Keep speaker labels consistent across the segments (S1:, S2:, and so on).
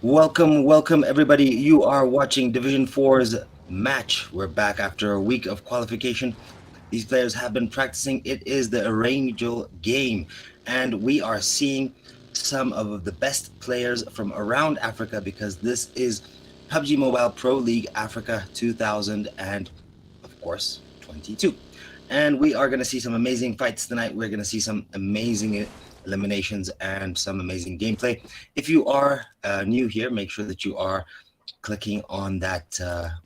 S1: Welcome everybody. You are watching Division 4's match. We're back after a week of qualification. These players have been practicing. It is the ᴠɪᴅᴇᴏ game, and we are seeing some of the best players from around Africa because this is PUBG Mobile Pro League Africa 2000 and, of course, 22. And we are going to see some amazing fights tonight. We're going to see some amazing eliminations and some amazing gameplay. If you are new here, make sure that you are clicking on that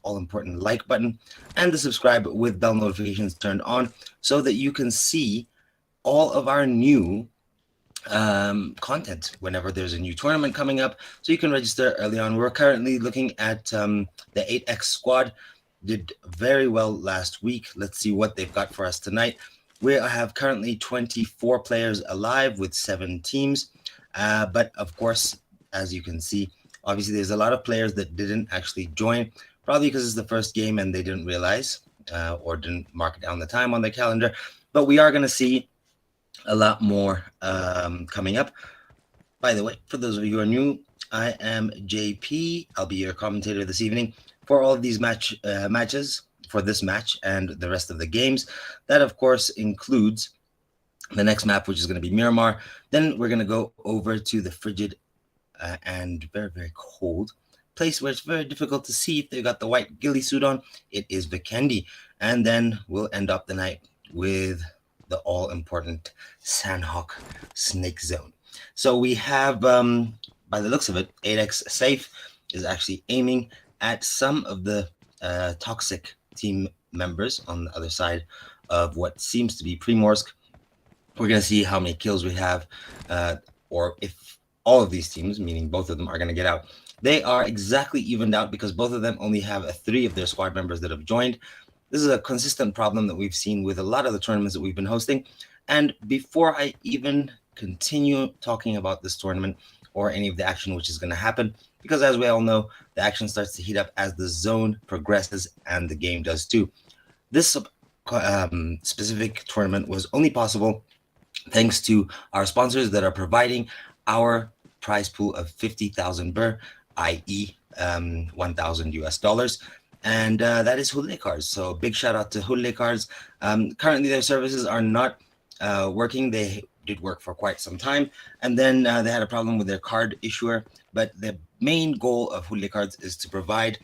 S1: all-important like button and the subscribe with bell notifications turned on so that you can see all of our new content whenever there's a new tournament coming up, so you can register early on. We're currently looking at the 8X squad. Did very well last week. Let's see what they've got for us tonight. We have currently 24 players alive with 7 teams. But of course, as you can see, obviously there's a lot of players that didn't actually join, probably because it's the first game and they didn't realize or didn't mark down the time on their calendar. But we are going to see a lot more coming up. By the way, for those of you who are new, I am JP. I'll be your commentator this evening for all of these matches, for this match and the rest of the games. That, of course, includes the next map, which is going to be Miramar. Then we're going to go over to the frigid and very, very cold place where it's very difficult to see if they've got the white ghillie suit on. It is Vikendi. And then we'll end up the night with the all-important Sandhawk Snake Zone. So we have, by the looks of it, 8X Safe is actually aiming at some of the toxic team members on the other side of what seems to be Primorsk. We're going to see how many kills we have, or if all of these teams, meaning both of them, are going to get out. They are exactly evened out because both of them only have 3 of their squad members that have joined. This is a consistent problem that we've seen with a lot of the tournaments that we've been hosting. And before I even continue talking about this tournament or any of the action which is going to happen, because as we all know, the action starts to heat up as the zone progresses and the game does too. This specific tournament was only possible thanks to our sponsors that are providing our prize pool of 50,000 birr, i.e. $1,000. And that is 록괬ᴜ. So big shout out to 록괬ᴜ. Currently their services are not working. They did work for quite some time, and then they had a problem with their card issuer. But the main goal of 록괬ᴜ is to provide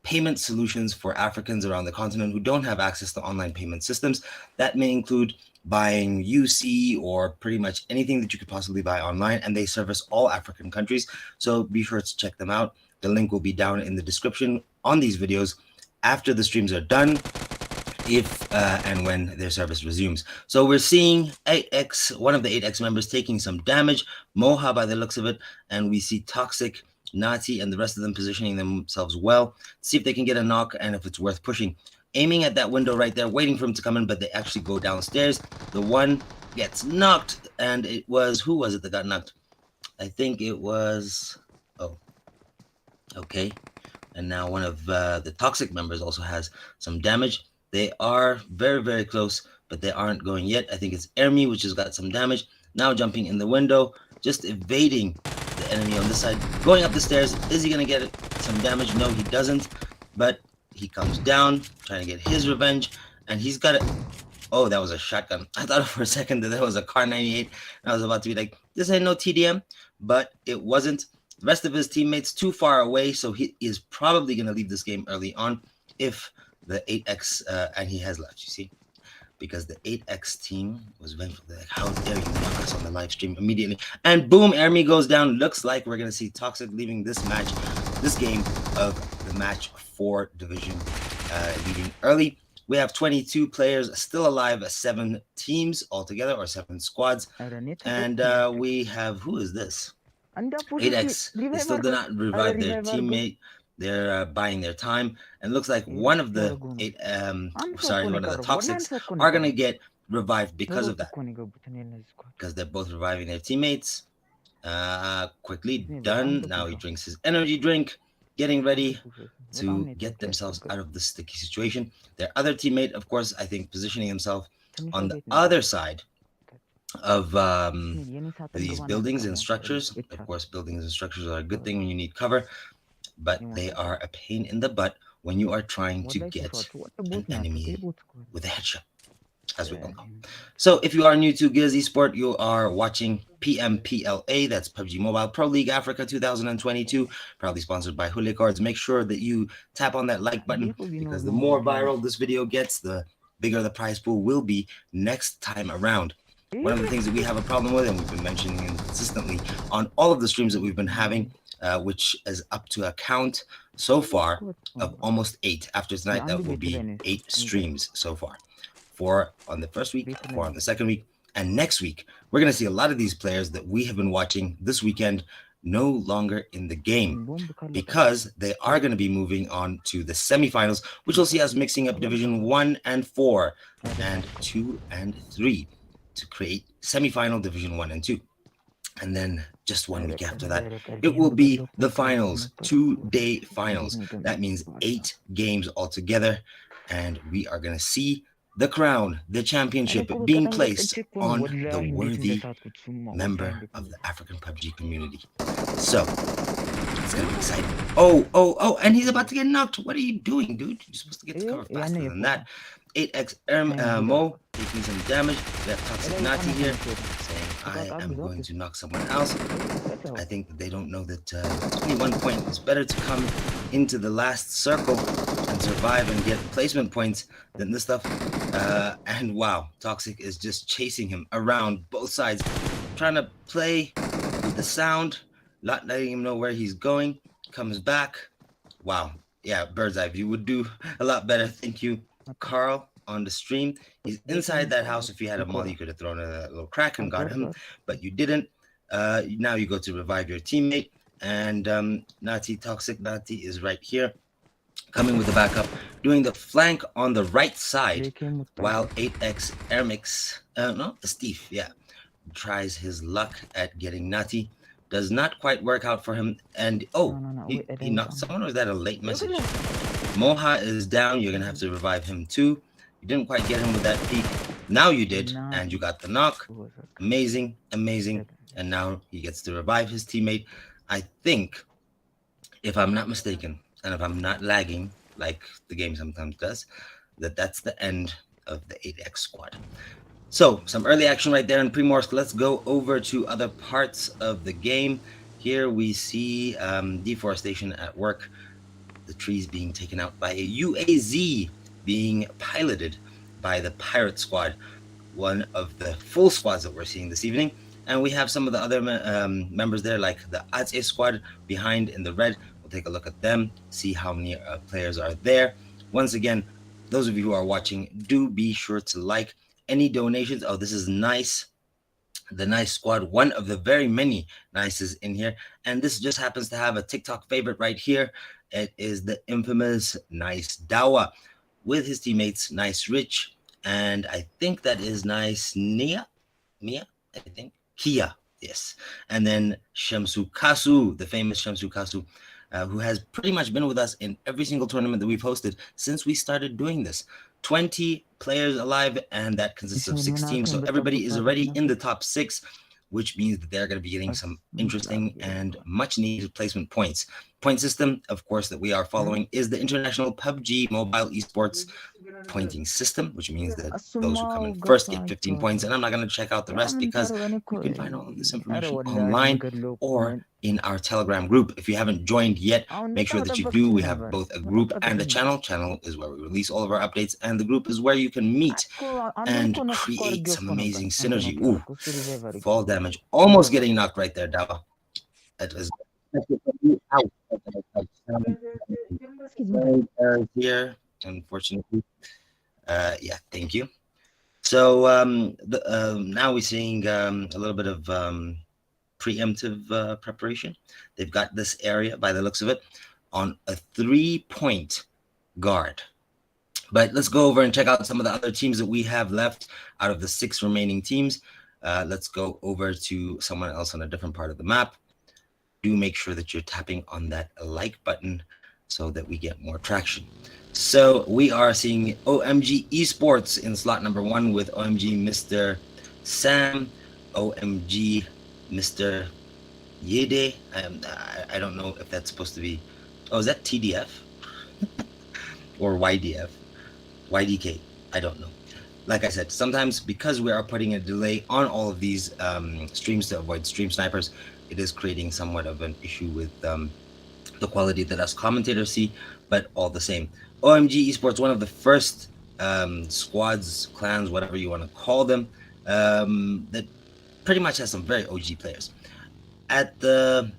S1: payment solutions for Africans around the continent who don't have access to online payment systems. That may include buying UC or pretty much anything that you could possibly buy online, and they service all African countries. So be sure to check them out. The link will be down in the description on these videos after the streams are done, if and when their service resumes. So we're seeing 8X, one of the 8X members, taking some damage, Moha by the looks of it, and we see Toxic, Nati, and the rest of them positioning themselves well. See if they can get a knock and if it's worth pushing. Aiming at that window right there, waiting for him to come in, but they actually go downstairs. The one gets knocked, and it was, who was it that got knocked? I think it was, oh, okay. And now one of the Toxic members also has some damage. They are very, very close, but they aren't going yet. I think it's Ermi, which has got some damage. Now jumping in the window, just evading the enemy on this side. Going up the stairs. Is he going to get some damage? No, he doesn't. But he comes down, trying to get his revenge. And he's got it. Oh, that was a shotgun. I thought for a second that was a Kar 98. And I was about to be like, this ain't no TDM. But it wasn't. The rest of his teammates too far away, so he is probably going to leave this game early on if the 8X, and he has left, you see, because the 8X team was vengeful. They're like, how dare you knock us on the live stream immediately? And boom, Ermi goes down. Looks like we're going to see Toxic leaving this match, this game of the match 4 division, leaving early. We have 22 players still alive, 7 teams altogether, or 7 squads. And we have, who is this? 8X. They still did not revive their teammate. They're buying their time, and looks like one of the one of the Toxics are gonna get revived because of that, because they're both reviving their teammates. Quickly done. Now he drinks his energy drink, getting ready to get themselves out of this sticky situation. Their other teammate, of course, I think positioning himself on the other side of these buildings and structures. Of course, buildings and structures are a good thing when you need cover, but they are a pain in the butt when you are trying to get an enemy with a headshot, as we all know. So if you are new to ģɪs eSport, you are watching PMPLA, that's PUBG Mobile Pro League Africa 2022, proudly sponsored by Hule Cards. Make sure that you tap on that like button, because the more viral this video gets, the bigger the prize pool will be next time around. One of the things that we have a problem with, and we've been mentioning it consistently on all of the streams that we've been having, which is up to a count so far of almost 8. After tonight, that will be 8 streams so far. 4 on the first week, 4 on the second week, and next week we're going to see a lot of these players that we have been watching this weekend no longer in the game, because they are going to be moving on to the semifinals, which will see us mixing up Division 1 and 4 and 2 and 3 to create semifinal Division 1 and 2. And then just 1 week after that, it will be the finals, 2-day finals. That means 8 games altogether, and we are going to see the crown, the championship, being placed on the worthy member of the African PUBG community. So it's gonna be exciting. Oh, and he's about to get knocked. What are you doing, dude? You're supposed to get to cover faster than that. 8x Mo taking some damage. We have Toxic Nati here saying, I am going to knock someone else. I think that they don't know that 21 points is better to come into the last circle and survive and get placement points than this stuff. And wow, Toxic is just chasing him around both sides, trying to play with the sound, not letting him know where he's going. Comes back. Wow. Yeah, Bird's Eye View would do a lot better. Thank you, Carl, on the stream. He's inside that house. If you had a molly, you could have thrown a little crack and got him, but you didn't. Now you go to revive your teammate, and Toxic Nati is right here, coming with the backup, doing the flank on the right side, while 8x Ermix, Steve, tries his luck at getting Nati. Does not quite work out for him, and he knocked someone, or is that a late message? Moha is down. You're gonna have to revive him too. You didn't quite get him with that peek. Now you did, and you got the knock. Amazing. And now he gets to revive his teammate. I think, if I'm not mistaken, and if I'm not lagging like the game sometimes does, that's the end of the 8x squad. So some early action right there in Primorsk. Let's go over to other parts of the game. Here we see deforestation at work, the trees being taken out by a UAZ being piloted by the Pirate Squad, one of the full squads that we're seeing this evening. And we have some of the other members there, like the ģɪs squad behind in the red. We'll take a look at them, see how many players are there. Once again, those of you who are watching, do be sure to like. Any donations? Oh, this is nice. The nice squad, one of the very many nices in here. And this just happens to have a TikTok favorite right here. It is the infamous Nice Dawa with his teammates, Nice Rich, and I think that is Nice Mia, I think. Kia, yes. And then Shamsu Kasu, the famous Shamsu Kasu, who has pretty much been with us in every single tournament that we've hosted since we started doing this. 20 players alive, and that consists of 6 teams. So everybody is already in the top 6, which means that they're going to be getting some interesting and much needed placement points. Point system, of course, that we are following is the International PUBG Mobile Esports pointing system, which means that those who come in first get 15 points. And I'm not going to check out the rest, because you can find all of this information online or in our Telegram group. If you haven't joined yet, make sure that you do. We have both a group and a channel. Channel is where we release all of our updates, and the group is where you can meet and create some amazing synergy. Ooh, fall damage. Almost getting knocked right there, Dawa. That was out. Here, unfortunately. Thank you. So now we're seeing a little bit of preemptive preparation. They've got this area, by the looks of it, on a 3-point guard. But let's go over and check out some of the other teams that we have left out of the 6 remaining teams. Let's go over to someone else on a different part of the map. Do make sure that you're tapping on that like button so that we get more traction. So we are seeing OMG Esports in slot number 1 with OMG Mr. Sam, OMG Mr. Yede. I don't know if that's supposed to be. Oh, is that TDF or YDF? YDK? I don't know. Like I said, sometimes because we are putting a delay on all of these streams to avoid stream snipers, it is creating somewhat of an issue with the quality that us commentators see, but all the same. OMG Esports, one of the first squads, clans, whatever you want to call them, that pretty much has some very OG players. At the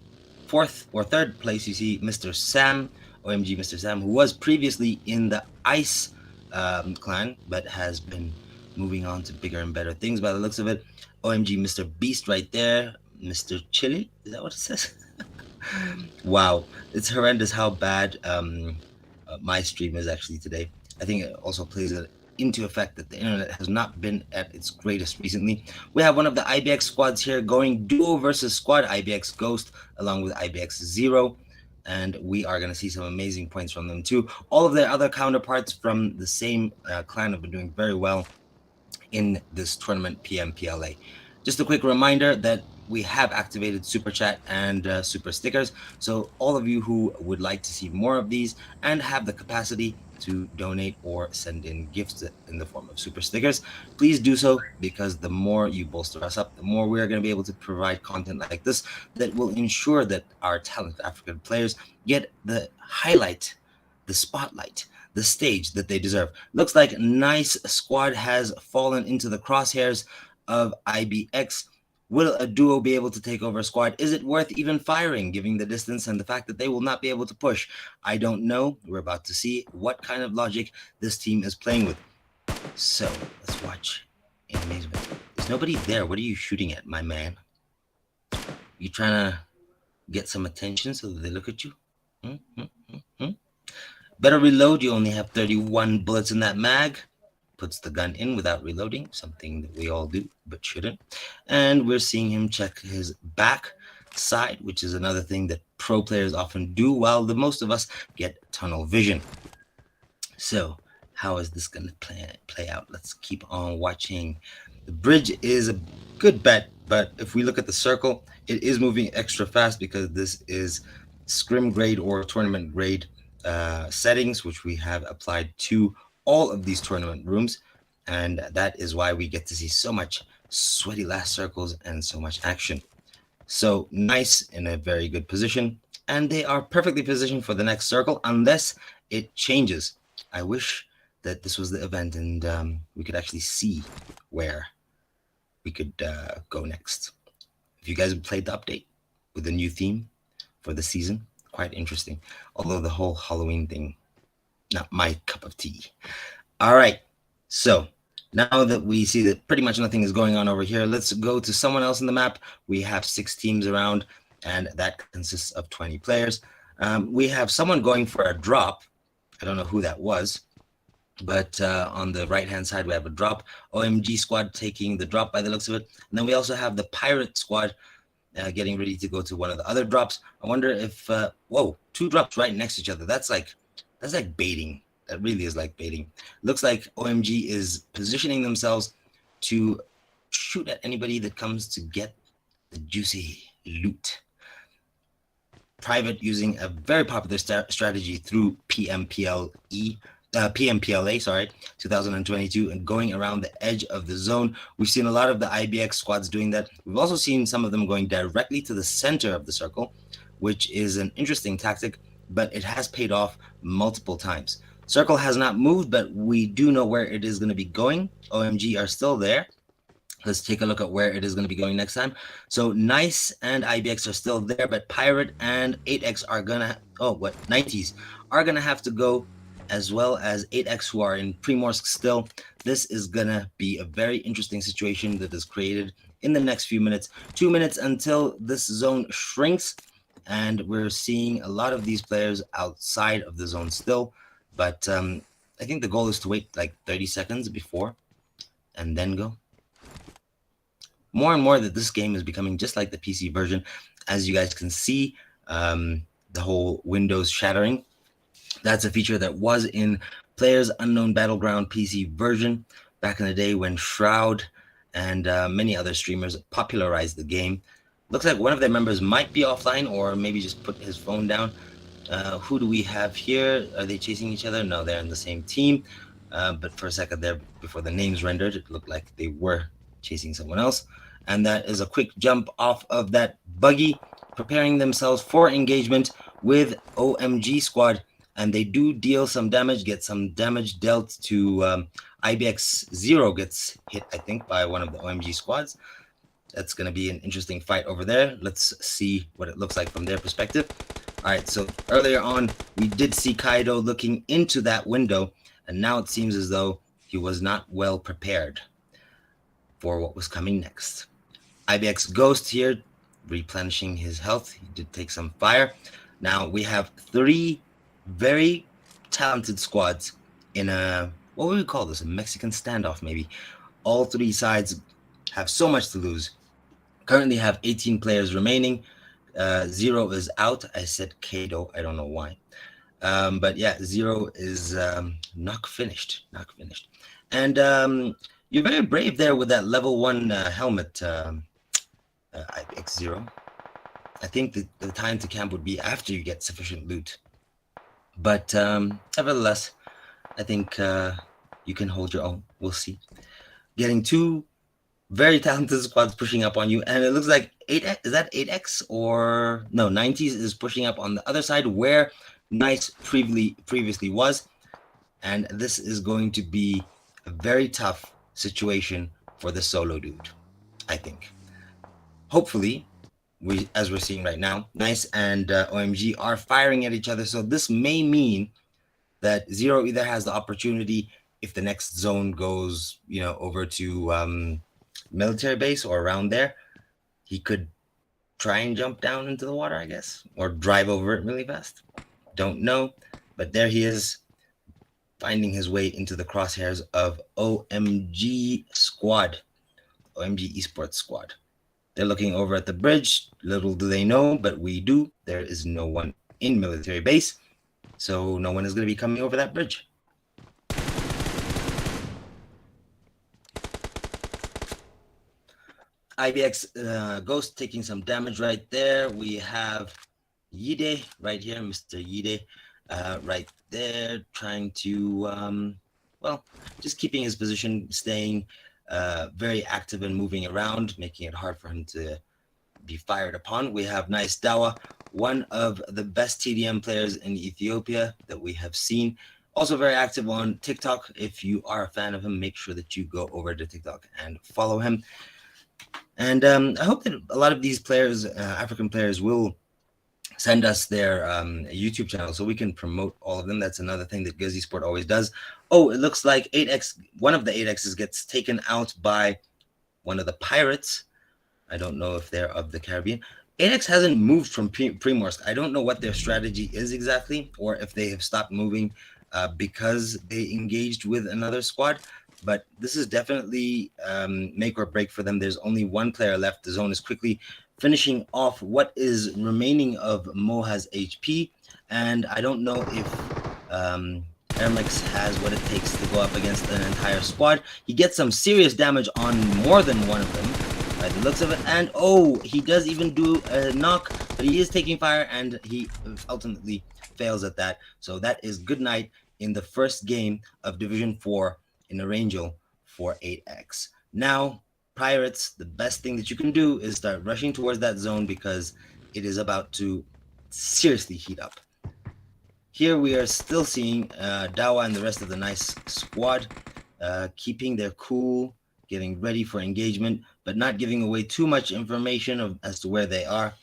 S1: fourth or third place, you see Mr. Sam, OMG Mr. Sam, who was previously in the Ice clan, but has been moving on to bigger and better things by the looks of it. OMG Mr. Beast right there, Mr. Chili, is that what it says? Wow, it's horrendous how bad my stream is actually today. I think it also plays into effect that the internet has not been at its greatest recently. We have one of the IBX squads here going duo versus squad, IBX Ghost along with IBX Zero, and we are going to see some amazing points from them too. All of their other counterparts from the same clan have been doing very well in this tournament, PMPLA. Just a quick reminder that we have activated Super Chat and Super Stickers. So all of you who would like to see more of these and have the capacity to donate or send in gifts in the form of Super Stickers, please do so, because the more you bolster us up, the more we're going to be able to provide content like this that will ensure that our talented African players get the highlight, the spotlight, the stage that they deserve. Looks like Nice Squad has fallen into the crosshairs of IBX. Will a duo be able to take over a squad? Is it worth even firing, given the distance and the fact that they will not be able to push? I don't know. We're about to see what kind of logic this team is playing with. So let's watch in amazement. There's nobody there. What are you shooting at, my man? You trying to get some attention so that they look at you? Better reload. You only have 31 bullets in that mag. Puts the gun in without reloading, something that we all do but shouldn't. And we're seeing him check his back side, which is another thing that pro players often do, while the most of us get tunnel vision. So how is this going to play out? Let's keep on watching. The bridge is a good bet, but if we look at the circle, it is moving extra fast because this is scrim grade or tournament grade settings, which we have applied to all of these tournament rooms, and that is why we get to see so much sweaty last circles and so much action. So Nice in a very good position, and they are perfectly positioned for the next circle unless it changes. I wish that this was the event and we could actually see where we could go next. If you guys have played the update with the new theme for the season, quite interesting, although the whole Halloween thing, not my cup of tea. All right, so now that we see that pretty much nothing is going on over here, let's go to someone else in the map. We have 6 teams around, and that consists of 20 players. We have someone going for a drop. I don't know who that was, but on the right-hand side, we have a drop. OMG squad taking the drop by the looks of it. And then we also have the Pirate squad getting ready to go to one of the other drops. I wonder if, whoa, 2 drops right next to each other. That's like baiting. That really is like baiting. Looks like OMG is positioning themselves to shoot at anybody that comes to get the juicy loot. Private using a very popular strategy through PMPLA, 2022, and going around the edge of the zone. We've seen a lot of the IBX squads doing that. We've also seen some of them going directly to the center of the circle, which is an interesting tactic, but it has paid off multiple times. Circle has not moved, but we do know where it is going to be going. OMG are still there. Let's take a look at where it is going to be going next time. So Nice and IBX are still there, but Pirate and 8X are going to, 90s are going to have to go, as well as 8X, who are in Primorsk still. This is going to be a very interesting situation that is created in the next few minutes. 2 minutes until this zone shrinks, and we're seeing a lot of these players outside of the zone still. But I think the goal is to wait like 30 seconds before and then go. More and more that this game is becoming just like the PC version. As you guys can see, the whole windows shattering. That's a feature that was in Players Unknown Battleground PC version back in the day when Shroud and many other streamers popularized the game. Looks like one of their members might be offline or maybe just put his phone down. Who do we have here? Are they chasing each other? No, they're in the same team. But for a second there, before the names rendered, it looked like they were chasing someone else. And that is a quick jump off of that buggy, preparing themselves for engagement with OMG squad. And they do deal some damage, get some damage dealt to IBX0 gets hit, I think, by one of the OMG squads. That's going to be an interesting fight over there. Let's see what it looks like from their perspective. All right, so earlier on, we did see Kaido looking into that window, and now it seems as though he was not well prepared for what was coming next. IBX Ghost here, replenishing his health. He did take some fire. Now we have 3 very talented squads in a, what would we call this? A Mexican standoff, maybe. All 3 sides have so much to lose. Currently have 18 players remaining. 0 is out. I said Kaido. I don't know why. But yeah, 0 is not finished. And you're very brave there with that level 1 helmet, IBX0. I think the time to camp would be after you get sufficient loot. But nevertheless, I think you can hold your own. We'll see. Getting 2 very talented squads pushing up on you, and it looks like 8x, is that 8x or no, '90s is pushing up on the other side where Nice previously was, and this is going to be a very tough situation for the solo dude, I think. Hopefully, as we're seeing right now, Nice and OMG are firing at each other, so this may mean that 0 either has the opportunity, if the next zone goes, over to military base or around there, he could try and jump down into the water, I guess, or drive over it really fast. Don't know, but there he is, finding his way into the crosshairs of OMG squad, OMG eSports squad. They're looking over at the bridge. Little do they know, but we do. There is no one in military base, so no one is going to be coming over that bridge. IBX Ghost taking some damage right there. We have Yide right here, Mr. Yide right there, trying to, just keeping his position, staying very active and moving around, making it hard for him to be fired upon. We have Nice Dawa, one of the best TDM players in Ethiopia that we have seen. Also very active on TikTok. If you are a fan of him, make sure that you go over to TikTok and follow him. And I hope that a lot of these players, African players, will send us their YouTube channel so we can promote all of them. That's another thing that ᴠɪᴅᴜ Sport always does. Oh, it looks like 8x, one of the 8x's gets taken out by one of the pirates. I don't know if they're of the Caribbean. 8x hasn't moved from Primorsk. I don't know what their strategy is exactly, or if they have stopped moving because they engaged with another squad. But this is definitely make or break for them. There's only 1 player left. The zone is quickly finishing off what is remaining of Moha's HP. And I don't know if Ermix has what it takes to go up against an entire squad. He gets some serious damage on more than one of them by the looks of it. And oh, he does even do a knock, but he is taking fire and he ultimately fails at that. So that is good night in the first game of Division 4 in Arangel for 8x. Now, Pirates, the best thing that you can do is start rushing towards that zone because it is about to seriously heat up. Here we are still seeing Dawa and the rest of the Nice squad keeping their cool, getting ready for engagement, but not giving away too much information as to where they are.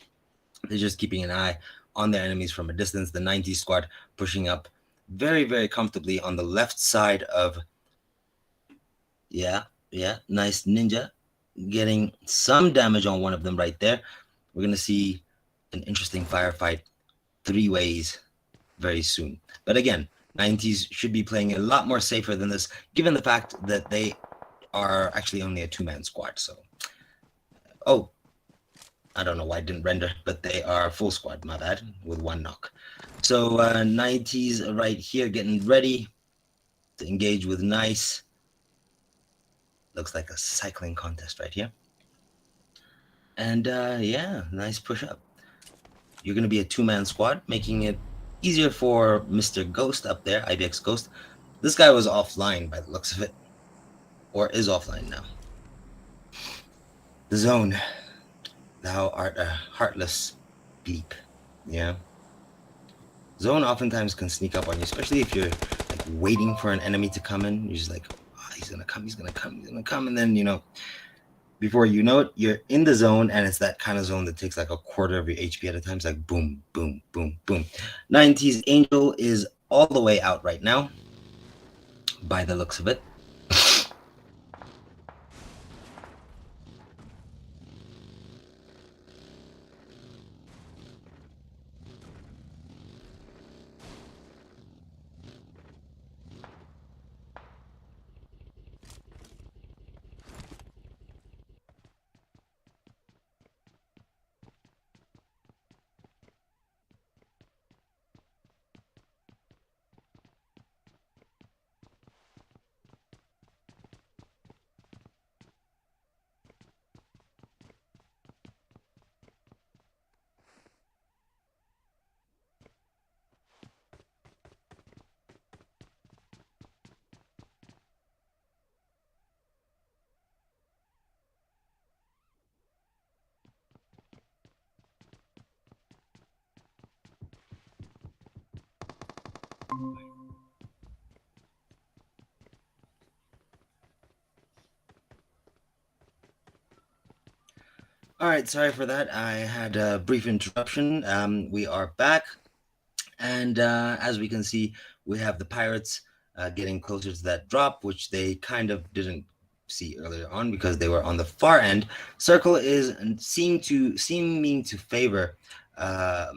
S1: They're just keeping an eye on their enemies from a distance. The 90 squad pushing up very, very comfortably on the left side of, Nice Ninja getting some damage on one of them right there. We're going to see an interesting firefight 3 ways very soon. But again, 90s should be playing a lot more safer than this, given the fact that they are actually only a 2-man squad. So, oh, I don't know why it didn't render, but they are full squad, my bad, with 1 knock. So 90s right here getting ready to engage with Nice. Looks like a cycling contest right here. And yeah, nice push up. You're going to be a two-man squad, making it easier for Mr. Ghost up there, IBX Ghost. This guy was offline by the looks of it, or is offline now. The zone. Thou art a heartless bleep. Yeah. Zone oftentimes can sneak up on you, especially if you're like waiting for an enemy to come in. You're just like, oh, he's gonna come, he's gonna come, he's gonna come, and then before you know it, you're in the zone, and it's that kind of zone that takes like a quarter of your HP at a time. It's like boom, boom, boom, boom. 90s Angel is all the way out right now, by the looks of it. All right, sorry for that. I had a brief interruption. We are back, and as we can see, we have the Pirates getting closer to that drop, which they kind of didn't see earlier on because they were on the far end. Circle is seeming to favor, the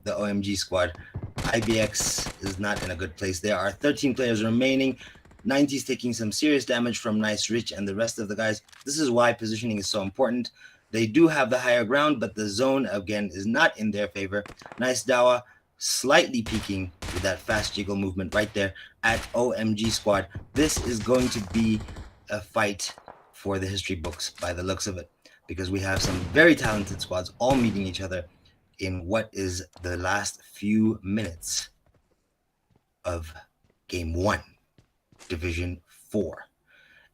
S1: OMG squad. IBX is not in a good place. There are 13 players remaining. 90's taking some serious damage from Nice Rich and the rest of the guys. This is why positioning is so important. They do have the higher ground, but the zone, again, is not in their favor. Nice Dawa slightly peeking with that fast jiggle movement right there at OMG squad. This is going to be a fight for the history books by the looks of it, because we have some very talented squads all meeting each other in what is the last few minutes of Game 1, Division 4.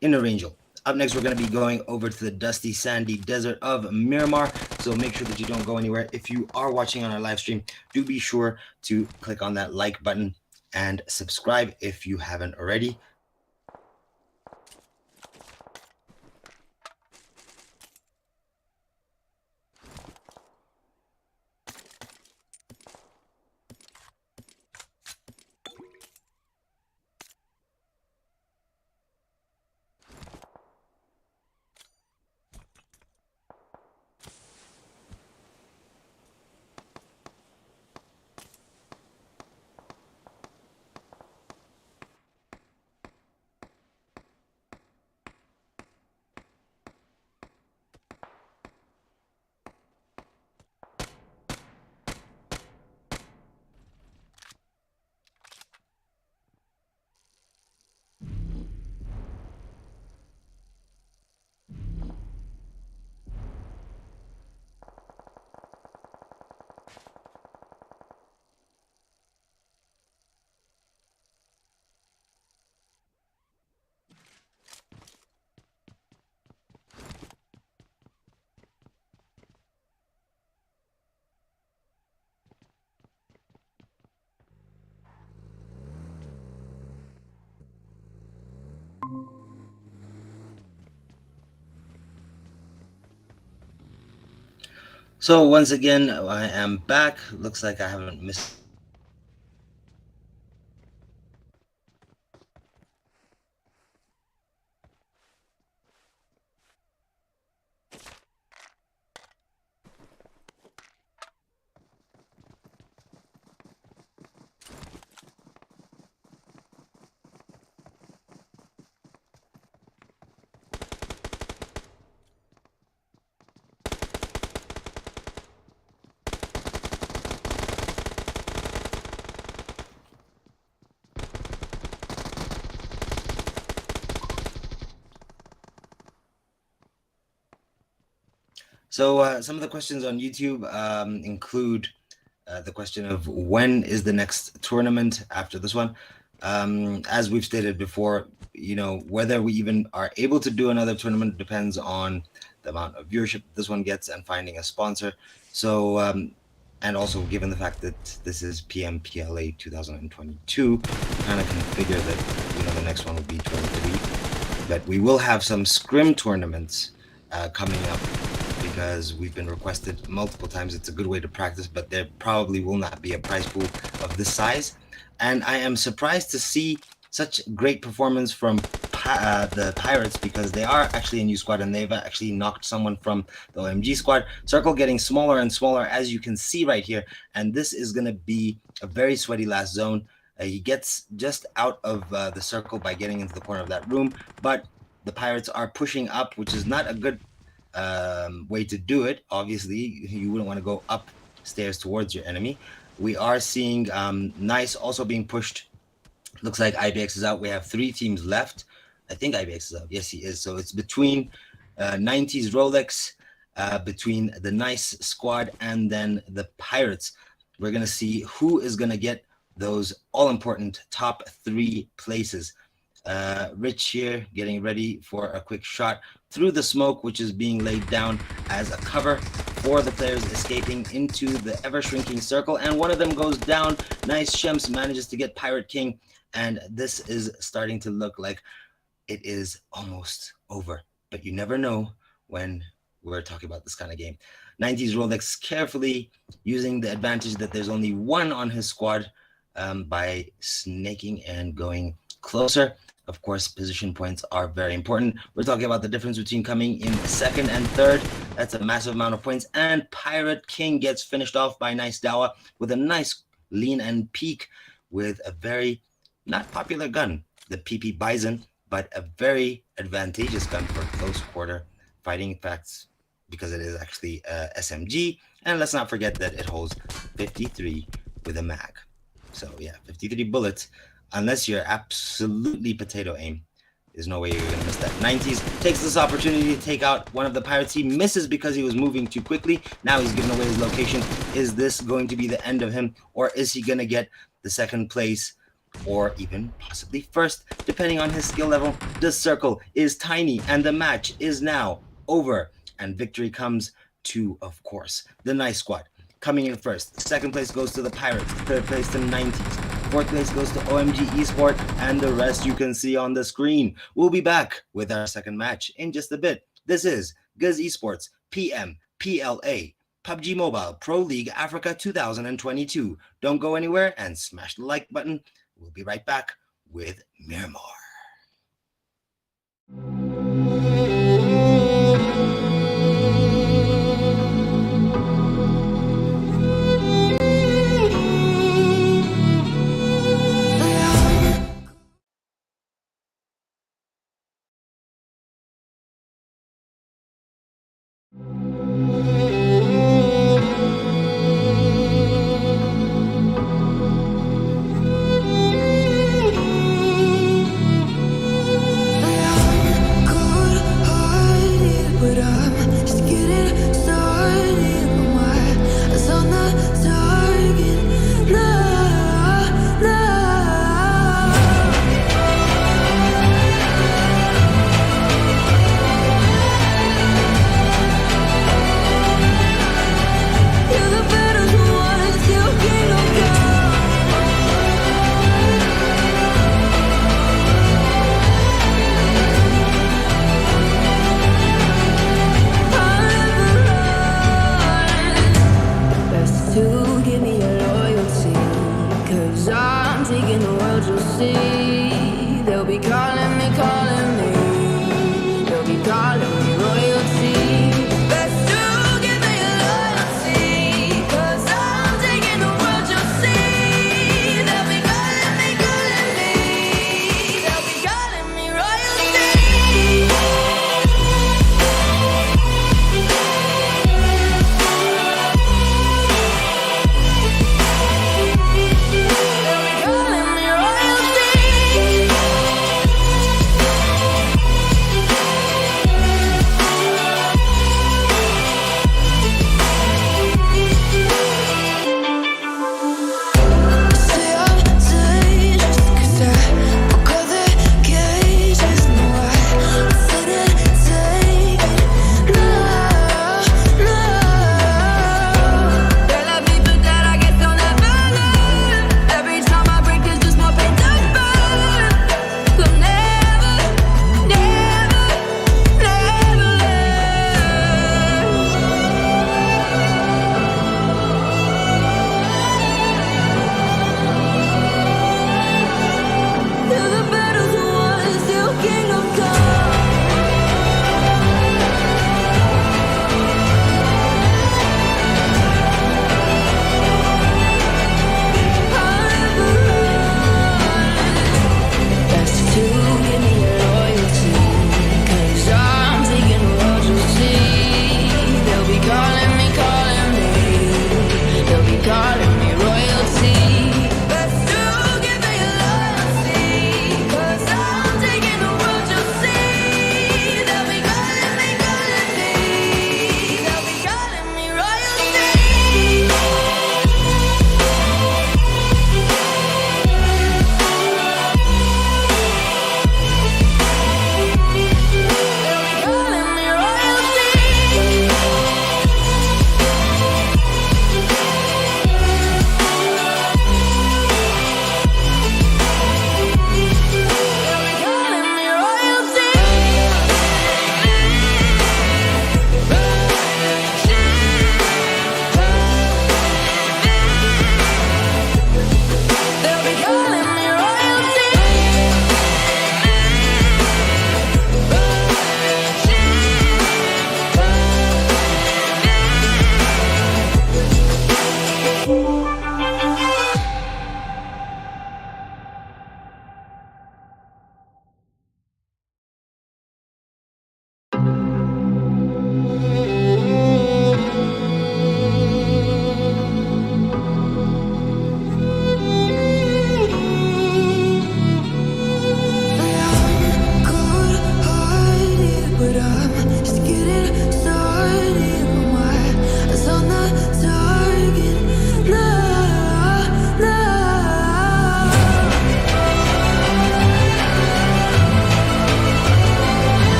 S1: Inner Angel. Up next, we're going to be going over to the dusty, sandy desert of Miramar, so make sure that you don't go anywhere. If you are watching on our live stream, do be sure to click on that like button and subscribe if you haven't already. So once again, I am back. Looks like I haven't missed So some of the questions on YouTube include the question of when is the next tournament after this one. As we've stated before, whether we even are able to do another tournament depends on the amount of viewership this one gets and finding a sponsor. So, and also given the fact that this is PMPLA 2022, kind of can figure that, the next one will be 23. But we will have some scrim tournaments coming up, because we've been requested multiple times. It's a good way to practice, but there probably will not be a prize pool of this size. And I am surprised to see such great performance from the Pirates, because they are actually a new squad and they've actually knocked someone from the OMG squad. Circle getting smaller and smaller, as you can see right here. And this is going to be a very sweaty last zone. He gets just out of the circle by getting into the corner of that room, but the Pirates are pushing up, which is not a good way to do it. Obviously, you wouldn't want to go upstairs towards your enemy. We are seeing ᴛღɪs also being pushed. Looks like IBX is out. We have 3 teams left. I think IBX is out. Yes, he is. So it's between 90s Rolex, between the ᴛღɪs squad, and then the Pirates. We're going to see who is going to get those all-important top 3 places. Rich here getting ready for a quick shot through the smoke, which is being laid down as a cover for the players escaping into the ever-shrinking circle. And one of them goes down. Nice. Shems manages to get Pirate King. And this is starting to look like it is almost over. But you never know when we're talking about this kind of game. 90s Rolex carefully using the advantage that there's only one on his squad by snaking and going closer. Of course, position points are very important. We're talking about the difference between coming in second and third. That's a massive amount of points. And Pirate King gets finished off by ᴛღɪs Dawa with a nice lean and peek with a very not popular gun, the PP Bison, but a very advantageous gun for close quarter fighting. In fact, because it is actually SMG. And let's not forget that it holds 53 with a mag. So yeah, 53 bullets. Unless you're absolutely potato aim, there's no way you're going to miss that. 90s takes this opportunity to take out one of the Pirates. He misses because he was moving too quickly. Now he's giving away his location. Is this going to be the end of him? Or is he going to get the second place? Or even possibly first, depending on his skill level. The circle is tiny and the match is now over. And victory comes to, of course, the ᴛღɪs squad. Coming in first. Second place goes to the Pirates. Third place to 90s. Fourth place goes to OMG eSport, and the rest you can see on the screen. We'll be back with our second match in just a bit. This is ᴑΓɪs Esports PMPLA PUBG Mobile Pro League Africa 2022. Don't go anywhere and smash the like button. We'll be right back with Myanmar.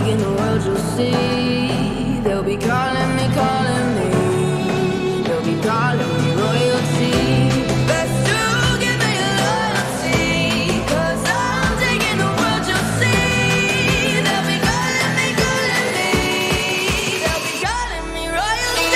S2: taking the world, you'll see. They'll be calling me, calling me. They'll be calling me royalty. Best to give me loyalty, 'cause I'm taking the world, you'll see. They'll be calling me, calling me. They'll be calling me royalty.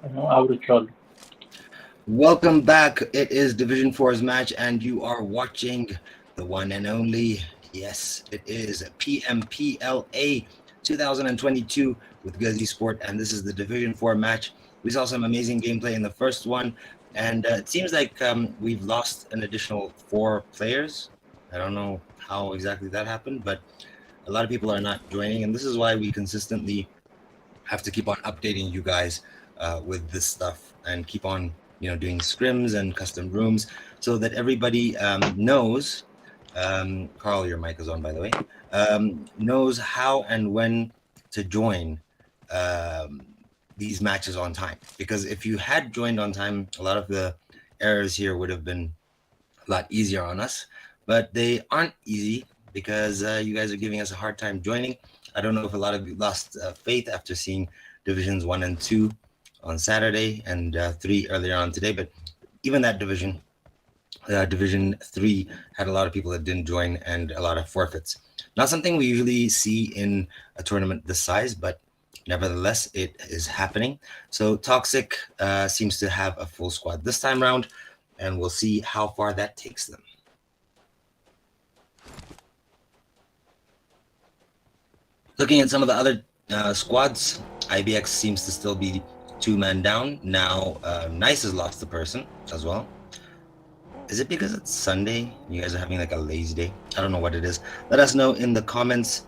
S3: Avricol.
S1: Welcome back. It is Division 4's match, and you are watching the one and only, yes, it is PMPLA 2022 with eSport, and this is the Division 4 match. We saw some amazing gameplay in the first one, and it seems like we've lost an additional 4 players. I don't know how exactly that happened, but a lot of people are not joining, and this is why we consistently have to keep on updating you guys with this stuff and keep on doing scrims and custom rooms so that everybody knows. Carl, your mic is on, by the way. Knows how and when to join these matches on time, because if you had joined on time, a lot of the errors here would have been a lot easier on us, but they aren't easy because you guys are giving us a hard time joining. I don't know if a lot of you lost faith after seeing Divisions 1 and 2 on Saturday and 3 earlier on today, but even that Division 3 had a lot of people that didn't join and a lot of forfeits. Not something we usually see in a tournament this size, but nevertheless, it is happening. So ᴠɪᴅ seems to have a full squad this time around, and we'll see how far that takes them. Looking at some of the other squads, IBX seems to still be 2-man down. Now, ᴛღɪs has lost the person as well. Is it because it's Sunday? You guys are having like a lazy day? I don't know what it is. Let us know in the comments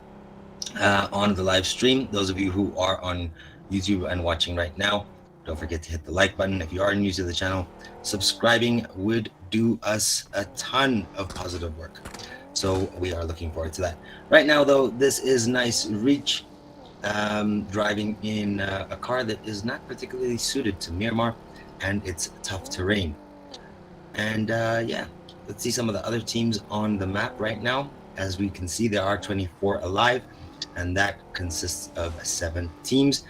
S1: on the live stream. Those of you who are on YouTube and watching right now, don't forget to hit the like button. If you are new to the channel, subscribing would do us a ton of positive work. So we are looking forward to that. Right now, though, this is nice reach, driving in a car that is not particularly suited to Myanmar, and it's tough terrain. And yeah, let's see some of the other teams on the map right now. As we can see, there are 24 alive, and that consists of 7 teams.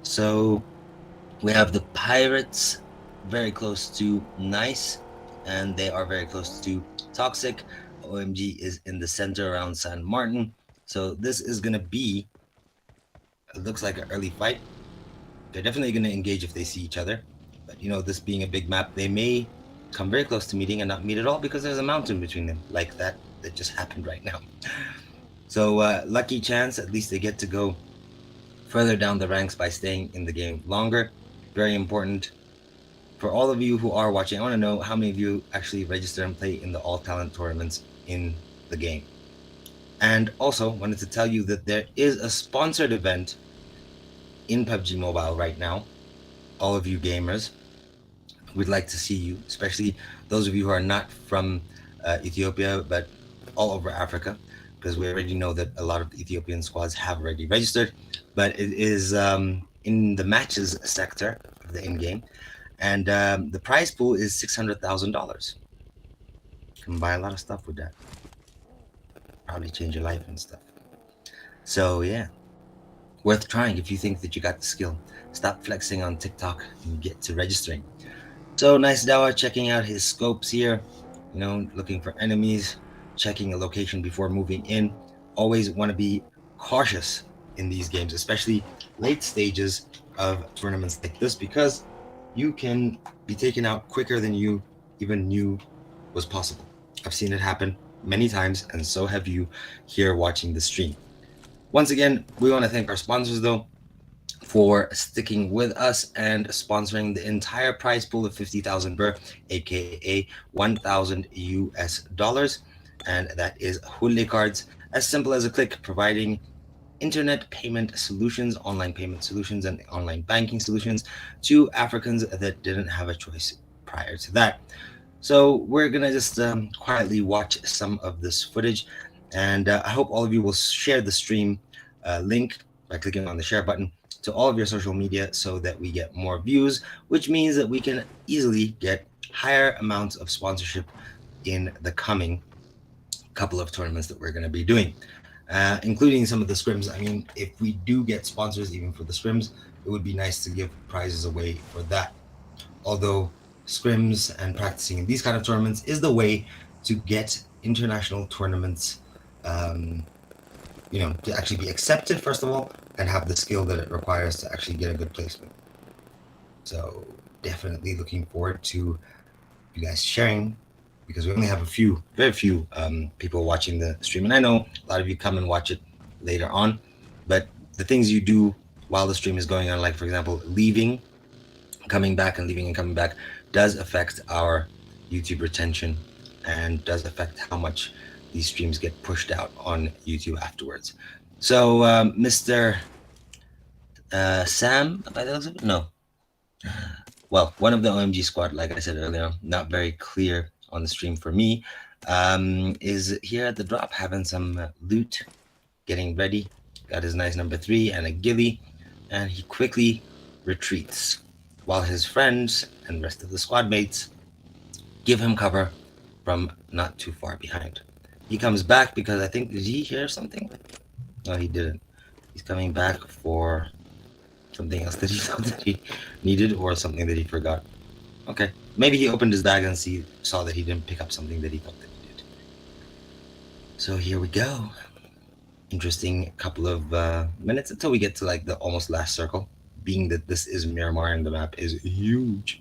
S1: So we have the Pirates very close to ᴛღɪs, and they are very close to ᴠɪᴅ. OMG is in the center around San Martin. So this is going to be, it looks like an early fight. They're definitely going to engage if they see each other. But this being a big map, they may come very close to meeting and not meet at all because there's a mountain between them, like that just happened right now. So lucky chance, at least they get to go further down the ranks by staying in the game longer. Very important. For all of you who are watching, I want to know how many of you actually register and play in the all talent tournaments in the game. And also wanted to tell you that there is a sponsored event in PUBG Mobile right now. All of you gamers, we'd like to see you, especially those of you who are not from Ethiopia, but all over Africa, because we already know that a lot of Ethiopian squads have already registered, but it is in the matches sector of the in-game. And the prize pool is $600,000. You can buy a lot of stuff with that. Probably change your life and stuff. So yeah, worth trying if you think that you got the skill. Stop flexing on TikTok and get to registering. So nice Dawa checking out his scopes here, looking for enemies, checking a location before moving in. Always want to be cautious in these games, especially late stages of tournaments like this, because you can be taken out quicker than you even knew was possible. I've seen it happen many times, and so have you here watching the stream. Once again, we want to thank our sponsors, though, for sticking with us and sponsoring the entire prize pool of 50,000 birr, aka $1,000, and that is Hulle Cards. As simple as a click, providing internet payment solutions, online payment solutions, and online banking solutions to Africans that didn't have a choice prior to that. So we're gonna just quietly watch some of this footage, and I hope all of you will share the stream link by clicking on the share button to all of your social media so that we get more views, which means that we can easily get higher amounts of sponsorship in the coming couple of tournaments that we're going to be doing, including some of the scrims. I mean, if we do get sponsors even for the scrims, it would be nice to give prizes away for that. Although scrims and practicing in these kind of tournaments is the way to get international tournaments, to actually be accepted, first of all, and have the skill that it requires to actually get a good placement. So definitely looking forward to you guys sharing, because we only have very few people watching the stream. And I know a lot of you come and watch it later on, but the things you do while the stream is going on, like for example, leaving, coming back, and leaving and coming back, does affect our YouTube retention and does affect how much these streams get pushed out on YouTube afterwards. So Mr. Sam, by the looks of it, no. Well, one of the OMG squad, like I said earlier, not very clear on the stream for me, is here at the drop having some loot, getting ready. Got his nice number 3 and a ghillie, and he quickly retreats while his friends and rest of the squad mates give him cover from not too far behind. He comes back because I think, did he hear something? No, he didn't. He's coming back for something else that he thought that he needed, or something that he forgot. Okay, maybe he opened his bag and saw that he didn't pick up something that he thought that he did. So here we go. Interesting couple of minutes until we get to like the almost last circle, being that this is Miramar and the map is huge.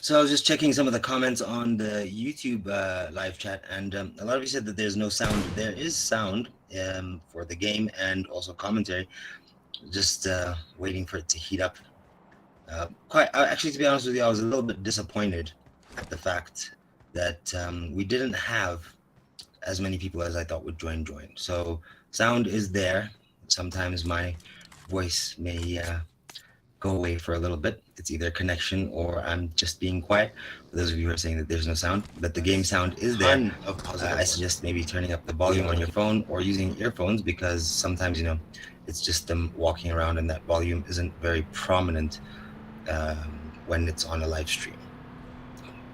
S1: So I was just checking some of the comments on the YouTube live chat, and a lot of you said that there's no sound. There is sound for the game and also commentary. Just waiting for it to heat up. Actually, to be honest with you, I was a little bit disappointed at the fact that we didn't have as many people as I thought would join. So sound is there. Sometimes my voice may go away for a little bit. It's either connection or I'm just being quiet. For those of you who are saying that there's no sound, but the game sound is there. I suggest maybe turning up the volume on your phone or using earphones, because sometimes, you know, it's just them walking around and that volume isn't very prominent when it's on a live stream.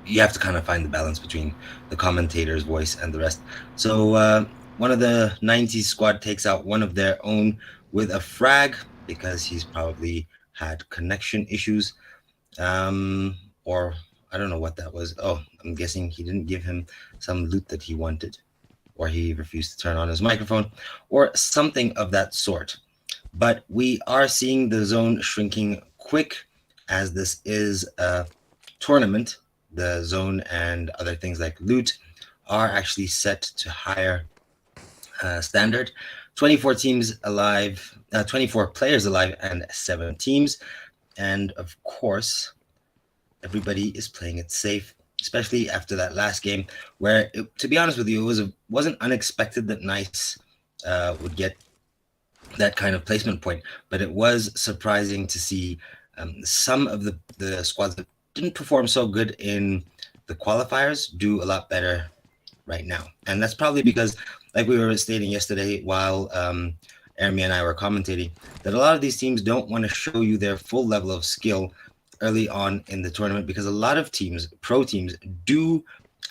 S1: You have to kind of find the balance between the commentator's voice and the rest. So one of the 90s squad takes out one of their own with a frag, because he's probably had connection issues, or I don't know what that was. Oh, I'm guessing he didn't give him some loot that he wanted, or he refused to turn on his microphone, or something of that sort. But we are seeing the zone shrinking quick, as this is a tournament. The zone and other things like loot are actually set to higher standard. 24 teams alive, 24 players alive, and 7 teams. And of course, everybody is playing it safe, especially after that last game where, to be honest with you, wasn't unexpected that ᴛღɪs would get that kind of placement point, but it was surprising to see some of the squads that didn't perform so good in the qualifiers do a lot better right now. And that's probably because, like we were stating yesterday while Ermi and I were commentating, that a lot of these teams don't want to show you their full level of skill early on in the tournament, because a lot of teams, pro teams, do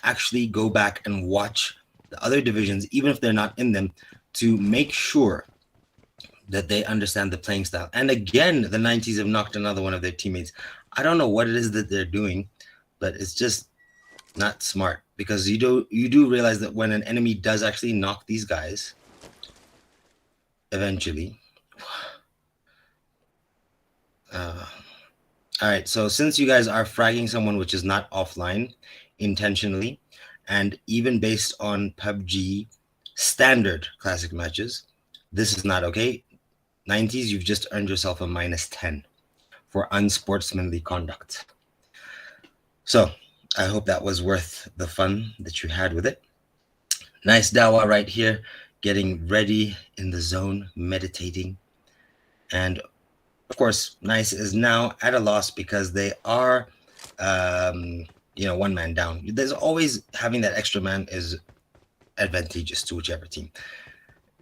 S1: actually go back and watch the other divisions, even if they're not in them, to make sure that they understand the playing style. And again, the '90s have knocked another one of their teammates. I don't know what it is that they're doing, but it's just not smart, because you do realize that when an enemy does actually knock these guys, eventually. All right, so since you guys are fragging someone which is not offline intentionally, and even based on PUBG standard classic matches, this is not okay. '90s, you've just earned yourself a -10 for unsportsmanly conduct. So I hope that was worth the fun that you had with it. Nice Dawa right here, getting ready in the zone, meditating. And of course, ᴛღɪs is now at a loss because they are, one man down. There's always having that extra man is advantageous to whichever team.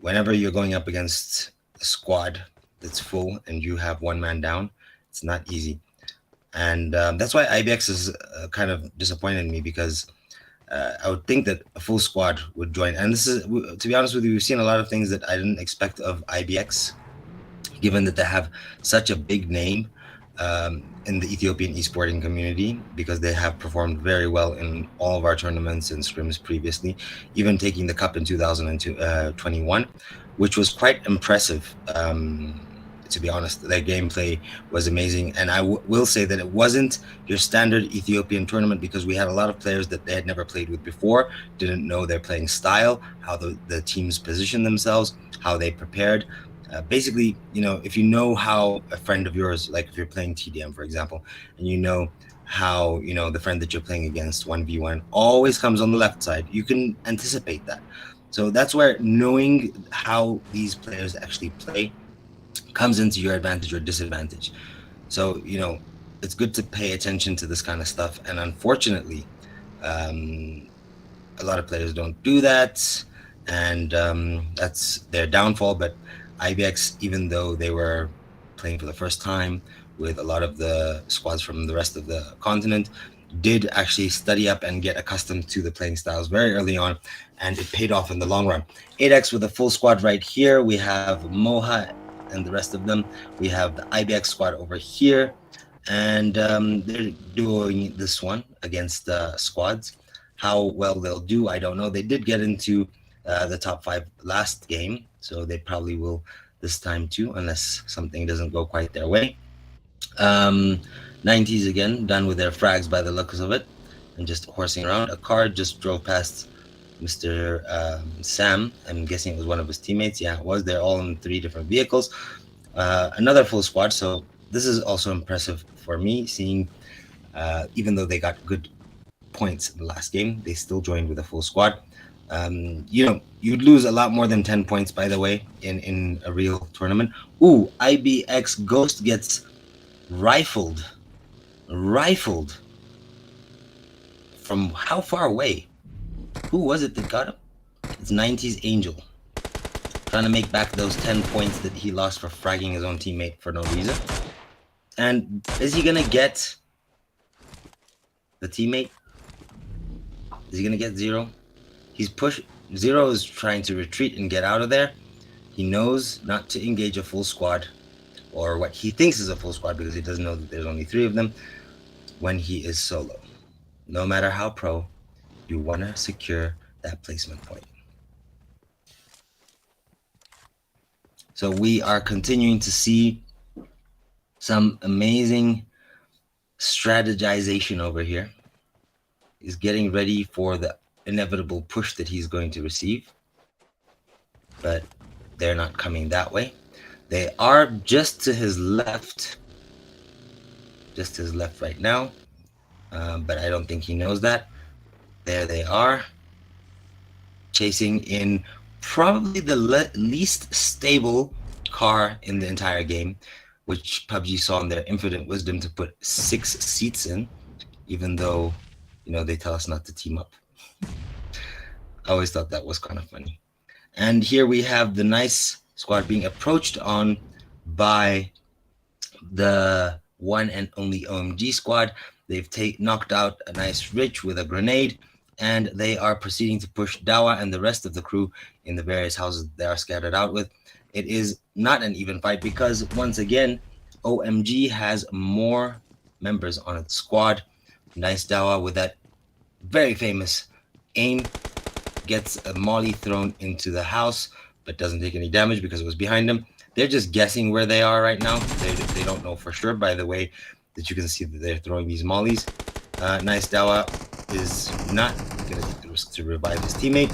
S1: Whenever you're going up against a squad that's full and you have one man down, it's not easy. And that's why IBX is kind of disappointed me, because I would think that a full squad would join. And this is, to be honest with you, we've seen a lot of things that I didn't expect of IBX, given that they have such a big name in the Ethiopian esporting community, because they have performed very well in all of our tournaments and scrims previously, even taking the cup in 2021, which was quite impressive. To be honest, their gameplay was amazing. And I will say that it wasn't your standard Ethiopian tournament, because we had a lot of players that they had never played with before, didn't know their playing style, how the teams positioned themselves, how they prepared. Basically, if you know how a friend of yours, like if you're playing TDM, for example, and you know how, the friend that you're playing against 1v1 always comes on the left side, you can anticipate that. So that's where knowing how these players actually play comes into your advantage or disadvantage. So, it's good to pay attention to this kind of stuff. And unfortunately, a lot of players don't do that. And that's their downfall. But IBX, even though they were playing for the first time with a lot of the squads from the rest of the continent, did actually study up and get accustomed to the playing styles very early on, and it paid off in the long run. 8X with a full squad right here. We have Moha and the rest of them. We have the IBX squad over here, and they're doing this one against squads. How well they'll do, I don't know. They did get into the top 5 last game, so they probably will this time too, unless something doesn't go quite their way. 90s again, done with their frags by the looks of it, and just horsing around. A car just drove past Mr. Sam. I'm guessing it was one of his teammates. Yeah, it was. They're all in 3 different vehicles. Another full squad. So this is also impressive for me, seeing even though they got good points in the last game, they still joined with a full squad. You'd lose a lot more than 10 points, by the way, in a real tournament. Ooh, IBX Ghost gets rifled from how far away? Who was it that got him? It's 90s Angel, trying to make back those 10 points that he lost for fragging his own teammate for no reason. And is he gonna get the teammate? Is he gonna get Zero? He's pushed. Zero is trying to retreat and get out of there. He knows not to engage a full squad, or what he thinks is a full squad, because he doesn't know that there's only 3 of them, when he is solo. No matter how pro, you want to secure that placement point. So we are continuing to see some amazing strategization over here. He's getting ready for the inevitable push that he's going to receive, but they're not coming that way. They are just to his left right now. but I don't think he knows that. There they are, chasing in probably the least stable car in the entire game, which PUBG saw in their infinite wisdom to put 6 seats in, even though, they tell us not to team up. I always thought that was kind of funny. And here we have the nice squad being approached on by the one and only OMG squad. They've knocked out a nice Rich with a grenade, and they are proceeding to push Dawa and the rest of the crew in the various houses they are scattered out with. It is not an even fight because, once again, OMG has more members on its squad. Nice Dawa with that very famous aim, gets a molly thrown into the house, but doesn't take any damage because it was behind him. They're just guessing where they are right now. They don't know for sure by the way that you can see that they're throwing these mollies. Nice Dawa is not going to take the risk to revive his teammate.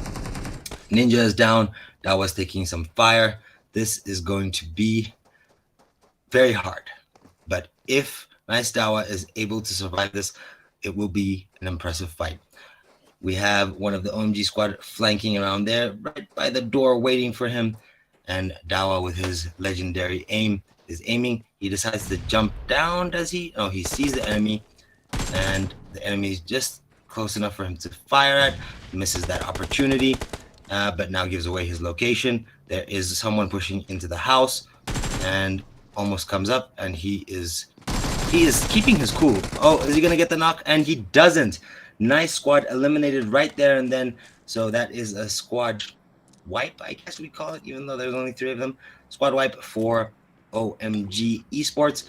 S1: Ninja is down. Dawa's taking some fire. This is going to be very hard. But if Nice Dawa is able to survive this, it will be an impressive fight. We have one of the OMG squad flanking around there, right by the door, waiting for him. And Dawa, with his legendary aim, is aiming. He decides to jump down, does he? Oh, he sees the enemy, and the enemy is just close enough for him to fire at. Misses that opportunity, but now gives away his location. There is someone pushing into the house, and almost comes up, and he is keeping his cool. Oh, is he gonna get the knock? And he doesn't. Nice squad eliminated right there and then. So that is a squad wipe, I guess we call it, even though there's only 3 of them. Squad wipe for OMG eSports.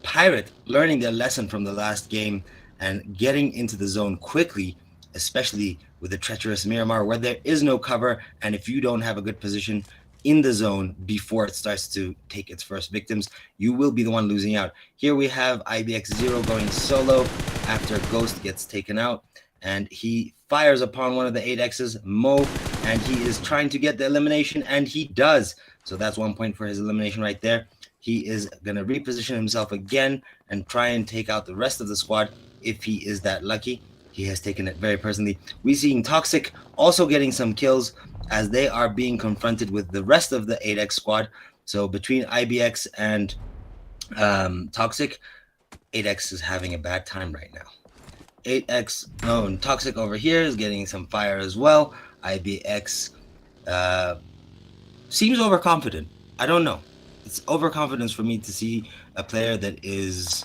S1: Pirate learning their lesson from the last game and getting into the zone quickly, especially with the treacherous Miramar, where there is no cover, and if you don't have a good position in the zone before it starts to take its first victims, you will be the one losing out. Here we have IBX0 going solo after Ghost gets taken out, and he fires upon one of the 8Xs, Mo, and he is trying to get the elimination, and he does. So that's 1 point for his elimination right there. He is going to reposition himself again and try and take out the rest of the squad if he is that lucky. He has taken it very personally. We're seeing Toxic also getting some kills as they are being confronted with the rest of the 8X squad. So between IBX and Toxic, 8X is having a bad time right now. 8X, and Toxic over here is getting some fire as well. IBX seems overconfident. I don't know. It's overconfidence for me to see a player that is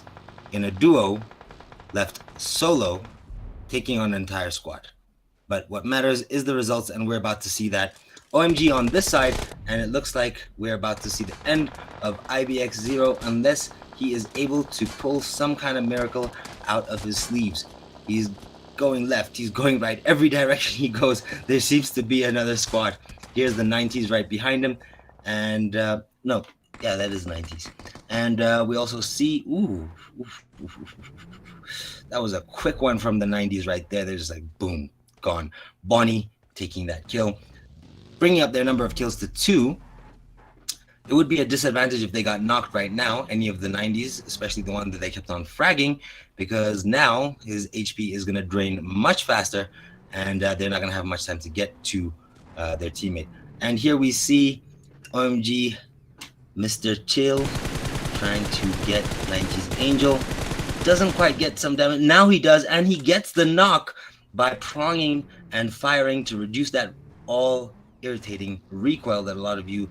S1: in a duo left solo taking on an entire squad. But what matters is the results, and we're about to see that. OMG on this side, and it looks like we're about to see the end of IBX0 unless he is able to pull some kind of miracle out of his sleeves. He's going left, he's going right, every direction he goes, there seems to be another squad. Here's the 90s right behind him, and no, yeah, that is 90s. And we also see, that was a quick one from the 90s right there. They're just like, boom, gone. Bonnie taking that kill, bringing up their number of kills to 2. It would be a disadvantage if they got knocked right now, any of the 90s, especially the one that they kept on fragging, because now his HP is going to drain much faster, and they're not going to have much time to get to their teammate. And here we see OMG Mr. Chill trying to get 90s Angel. Doesn't quite get some damage. Now he does, and he gets the knock by pronging and firing to reduce that all irritating recoil that a lot of you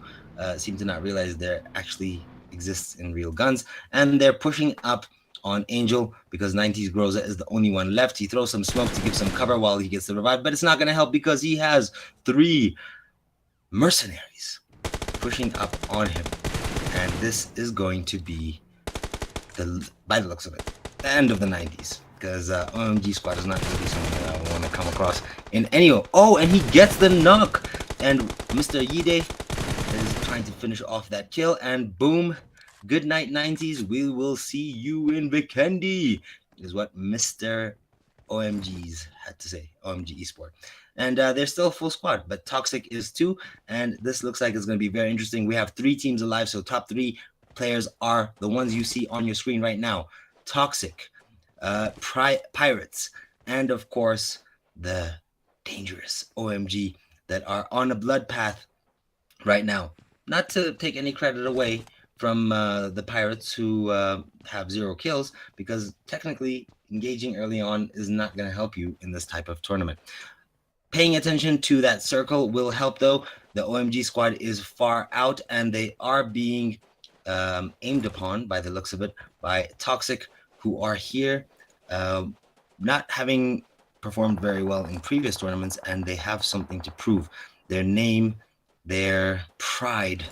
S1: seem to not realize there actually exists in real guns. And they're pushing up on Angel because 90s Groza is the only one left. He throws some smoke to give some cover while he gets the revive, but it's not going to help because he has 3 mercenaries pushing up on him. And this is going to be, by the looks of it, the end of the 90s, because OMG squad is not going to be someone that I want to come across in any. Oh, and he gets the knock, and Mr. Yide is trying to finish off that kill, and boom, good night 90s, we will see you in Vikendi, is what Mr. OMGs had to say, OMG eSport. And they're still a full squad, but Toxic is too, and this looks like it's going to be very interesting. We have 3 teams alive, so top 3 players are the ones you see on your screen right now. Toxic, Pirates, and of course the dangerous OMG that are on a blood path right now. Not to take any credit away from the Pirates who have 0 kills, because technically engaging early on is not going to help you in this type of tournament. Paying attention to that circle will help, though. The OMG squad is far out, and they are being aimed upon, by the looks of it, by ᴠɪᴅ, who are here, not having performed very well in previous tournaments, and they have something to prove. Their name, their pride,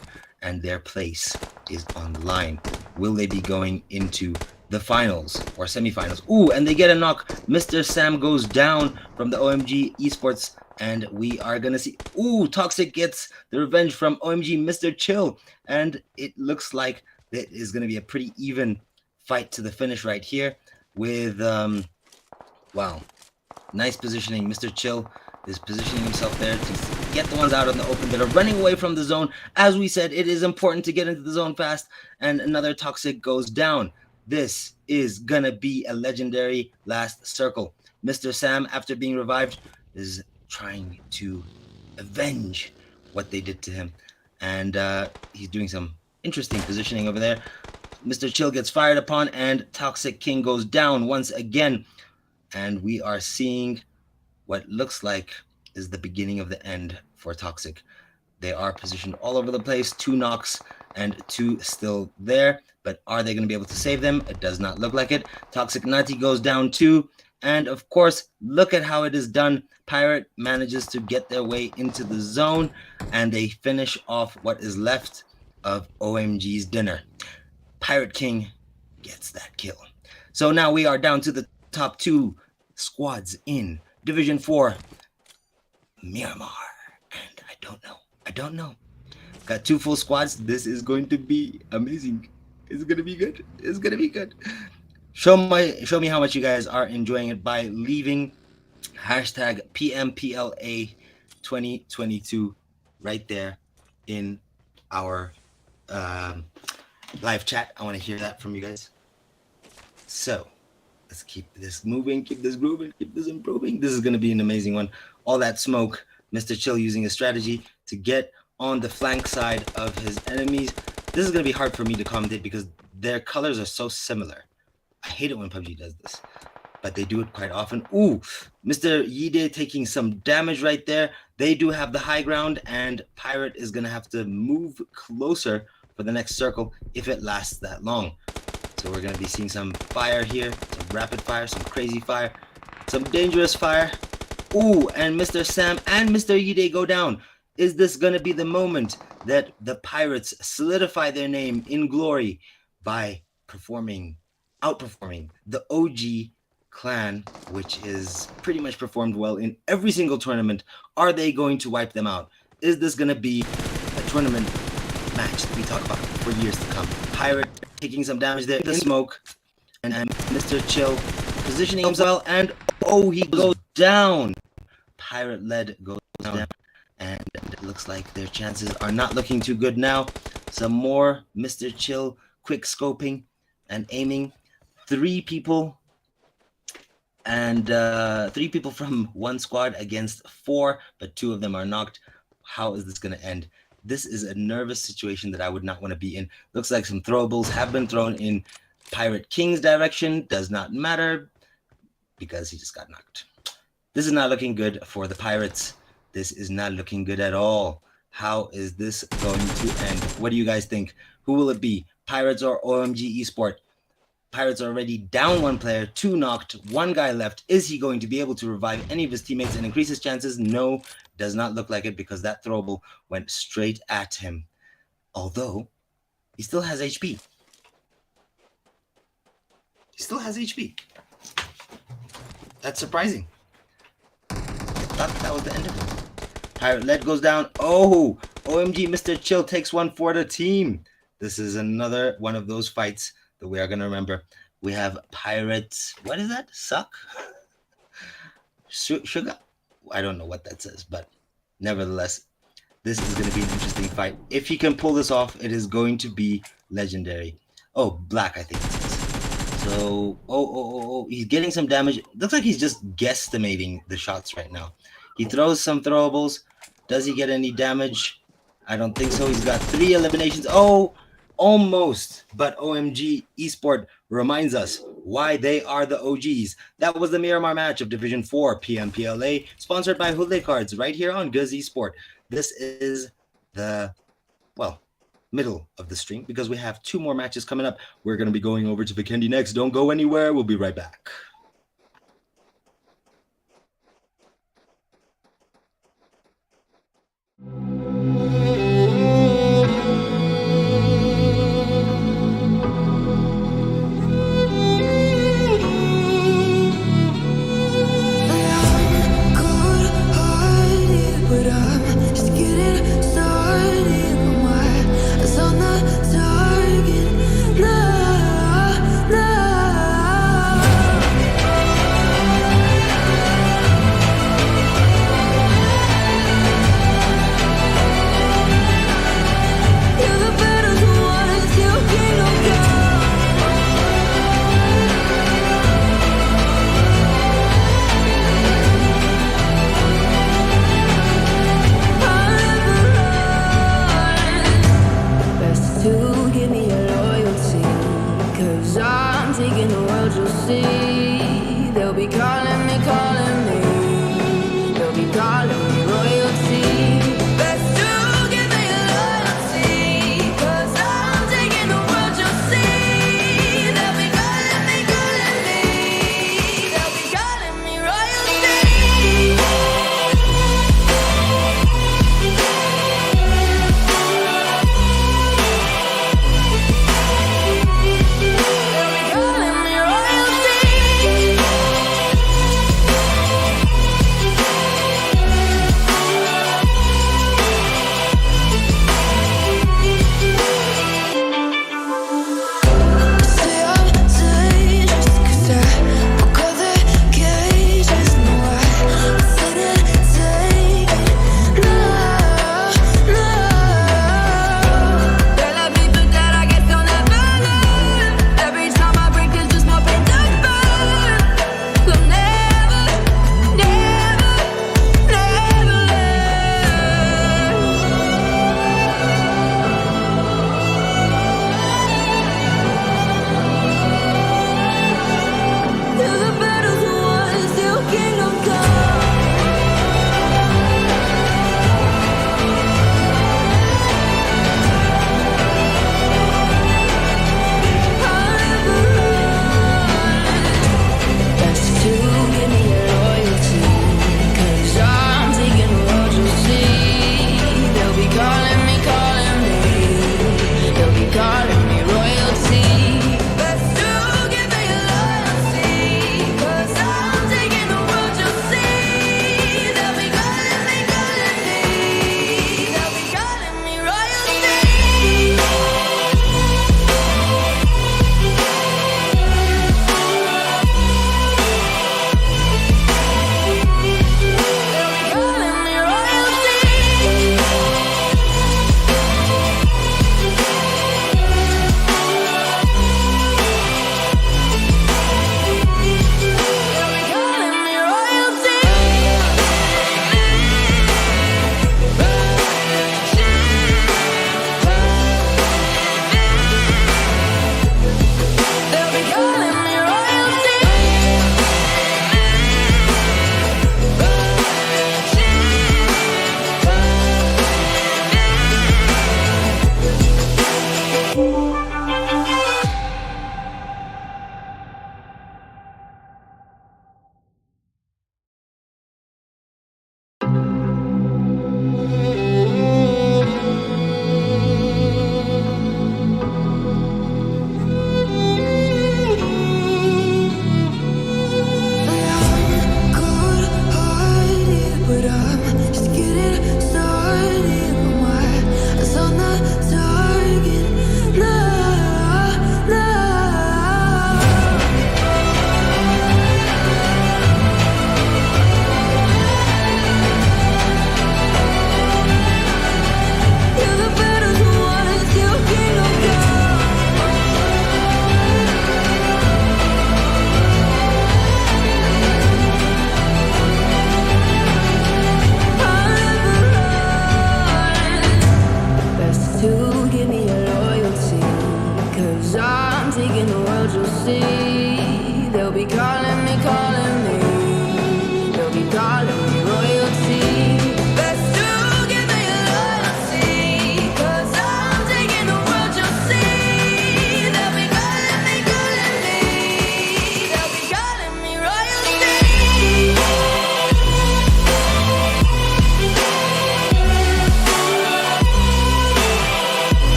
S1: and their place is on the line. Will they be going into the finals or semifinals? Ooh, and they get a knock. Mr. Sam goes down from the OMG eSports, and we are gonna see. Ooh, ᴠɪᴅ gets the revenge from OMG Mr. Chill, and it looks like it is gonna be a pretty even fight to the finish right here. With wow, nice positioning. Mr. Chill is positioning himself there to get the ones out in the open that are running away from the zone. As we said, it is important to get into the zone fast, and another ᴠɪᴅ goes down. This is gonna be a legendary last circle. Mr. Sam, after being revived, is trying to avenge what they did to him, and he's doing some interesting positioning over there. Mr. Chill gets fired upon, and ᴠɪᴅ King goes down once again, and we are seeing what looks like is the beginning of the end for ᴠɪᴅ. They are positioned all over the place, 2 knocks and 2 still there, but are they going to be able to save them? It does not look like it. ᴠɪᴅ Nati goes down too, and of course, look at how it is done. Pirate manages to get their way into the zone, and they finish off what is left of OMG's dinner. Pirate King gets that kill. So now we are down to the top 2 squads in Division 4, Myanmar, and I don't know. Got 2 full squads. This is going to be amazing. It's gonna be good. It's gonna be good. Show me how much you guys are enjoying it by leaving hashtag PMPLA 2022 right there in our live chat. I want to hear that from you guys. So let's keep this moving, keep this grooving, keep this improving. This is going to be an amazing one. All that smoke, Mr. Chill using a strategy to get on the flank side of his enemies. This is going to be hard for me to commentate because their colors are so similar. I hate it when PUBG does this, but they do it quite often. Ooh, Mr. Yide taking some damage right there. They do have the high ground, and Pirate is going to have to move closer for the next circle if it lasts that long. So we're going to be seeing some fire here, some rapid fire, some crazy fire, some dangerous fire. Ooh, and Mr. Sam and Mr. Yide go down. Is this going to be the moment that the Pirates solidify their name in glory by outperforming the OG clan, which is pretty much performed well in every single tournament? Are they going to wipe them out? Is this going to be a tournament match that we talk about for years to come? Pirate taking some damage there in the smoke, and Mr. Chill positioning himself, and oh, he goes down. Pirate lead goes down, and it looks like their chances are not looking too good now. Some more Mr. Chill quick scoping and aiming. 3 people, and 3 people from 1 squad against 4, but 2 of them are knocked. How is this going to end? This is a nervous situation that I would not want to be in. Looks like some throwables have been thrown in Pirate King's direction. Does not matter because he just got knocked. This is not looking good for the Pirates. This is not looking good at all. How is this going to end? What do you guys think? Who will it be? Pirates or OMG eSport? Pirates are already down 1 player, 2 knocked, 1 guy left. Is he going to be able to revive any of his teammates and increase his chances? No, does not look like it, because that throwable went straight at him. Although, he still has HP. He still has HP. That's surprising. I thought that was the end of it. Pirate lead goes down. Oh, OMG Mr. Chill takes 1 for the team. This is another one of those fights that we are going to remember. We have Pirates. What is that? Suck? Sugar? I don't know what that says, but nevertheless, this is going to be an interesting fight. If he can pull this off, it is going to be legendary. Oh, black, I think it says. So So, he's getting some damage. Looks like he's just guesstimating the shots right now. He throws some throwables. Does he get any damage? I don't think so. He's got 3 eliminations. Oh, almost. But OMG eSport reminds us why they are the OGs. That was the Miramar match of Division 4 PMPLA, sponsored by 록괬 Cards right here on ᴠɪᴅ eSport. This is the, well, middle of the stream because we have 2 more matches coming up. We're going to be going over to Vikendi next. Don't go anywhere. We'll be right back.
S2: Calling me royalty.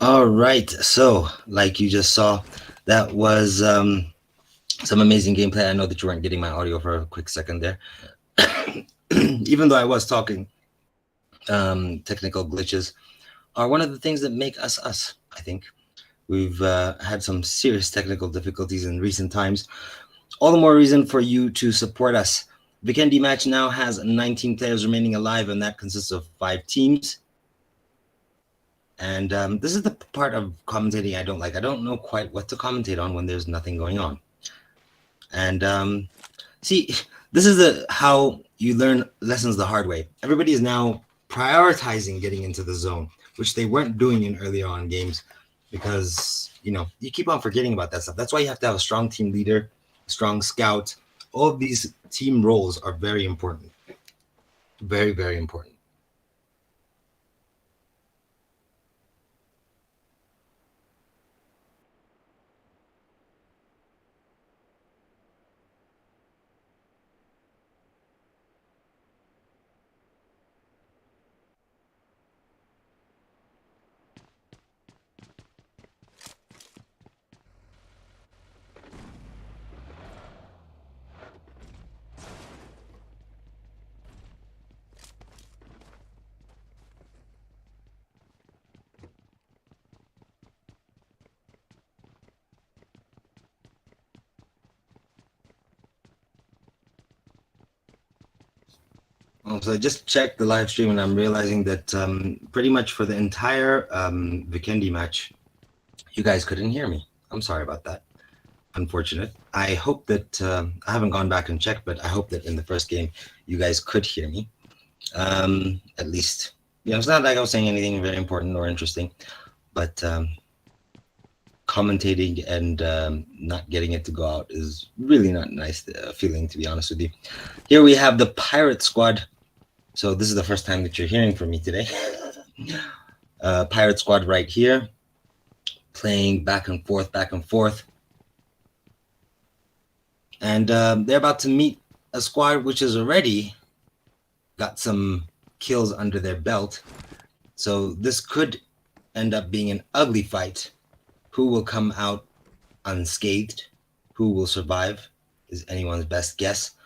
S1: All right, so like you just saw, that was some amazing gameplay. I know that you weren't getting my audio for a quick second there. Even though I was talking, technical glitches are one of the things that make us us, I think. We've had some serious technical difficulties in recent times. All the more reason for you to support us. Vikendi match now has 19 players remaining alive, and that consists of 5 teams. And this is the part of commentating I don't like. I don't know quite what to commentate on when there's nothing going on. And see, this is how you learn lessons the hard way. Everybody is now prioritizing getting into the zone, which they weren't doing in earlier on games, because you keep on forgetting about that stuff. That's why you have to have a strong team leader, a strong scout. All of these team roles are very important. Very, very important. So I just checked the live stream and I'm realizing that pretty much for the entire Vikendi match, you guys couldn't hear me. I'm sorry about that. Unfortunate. I hope that I haven't gone back and checked, but I hope that in the first game you guys could hear me. At least, it's not like I was saying anything very important or interesting, but commentating and not getting it to go out is really not a nice feeling, to be honest with you. Here we have the Pirate Squad. So this is the first time that you're hearing from me today. Pirate Squad right here, playing back and forth. And they're about to meet a squad which has already got some kills under their belt. So this could end up being an ugly fight. Who will come out unscathed? Who will survive is anyone's best guess.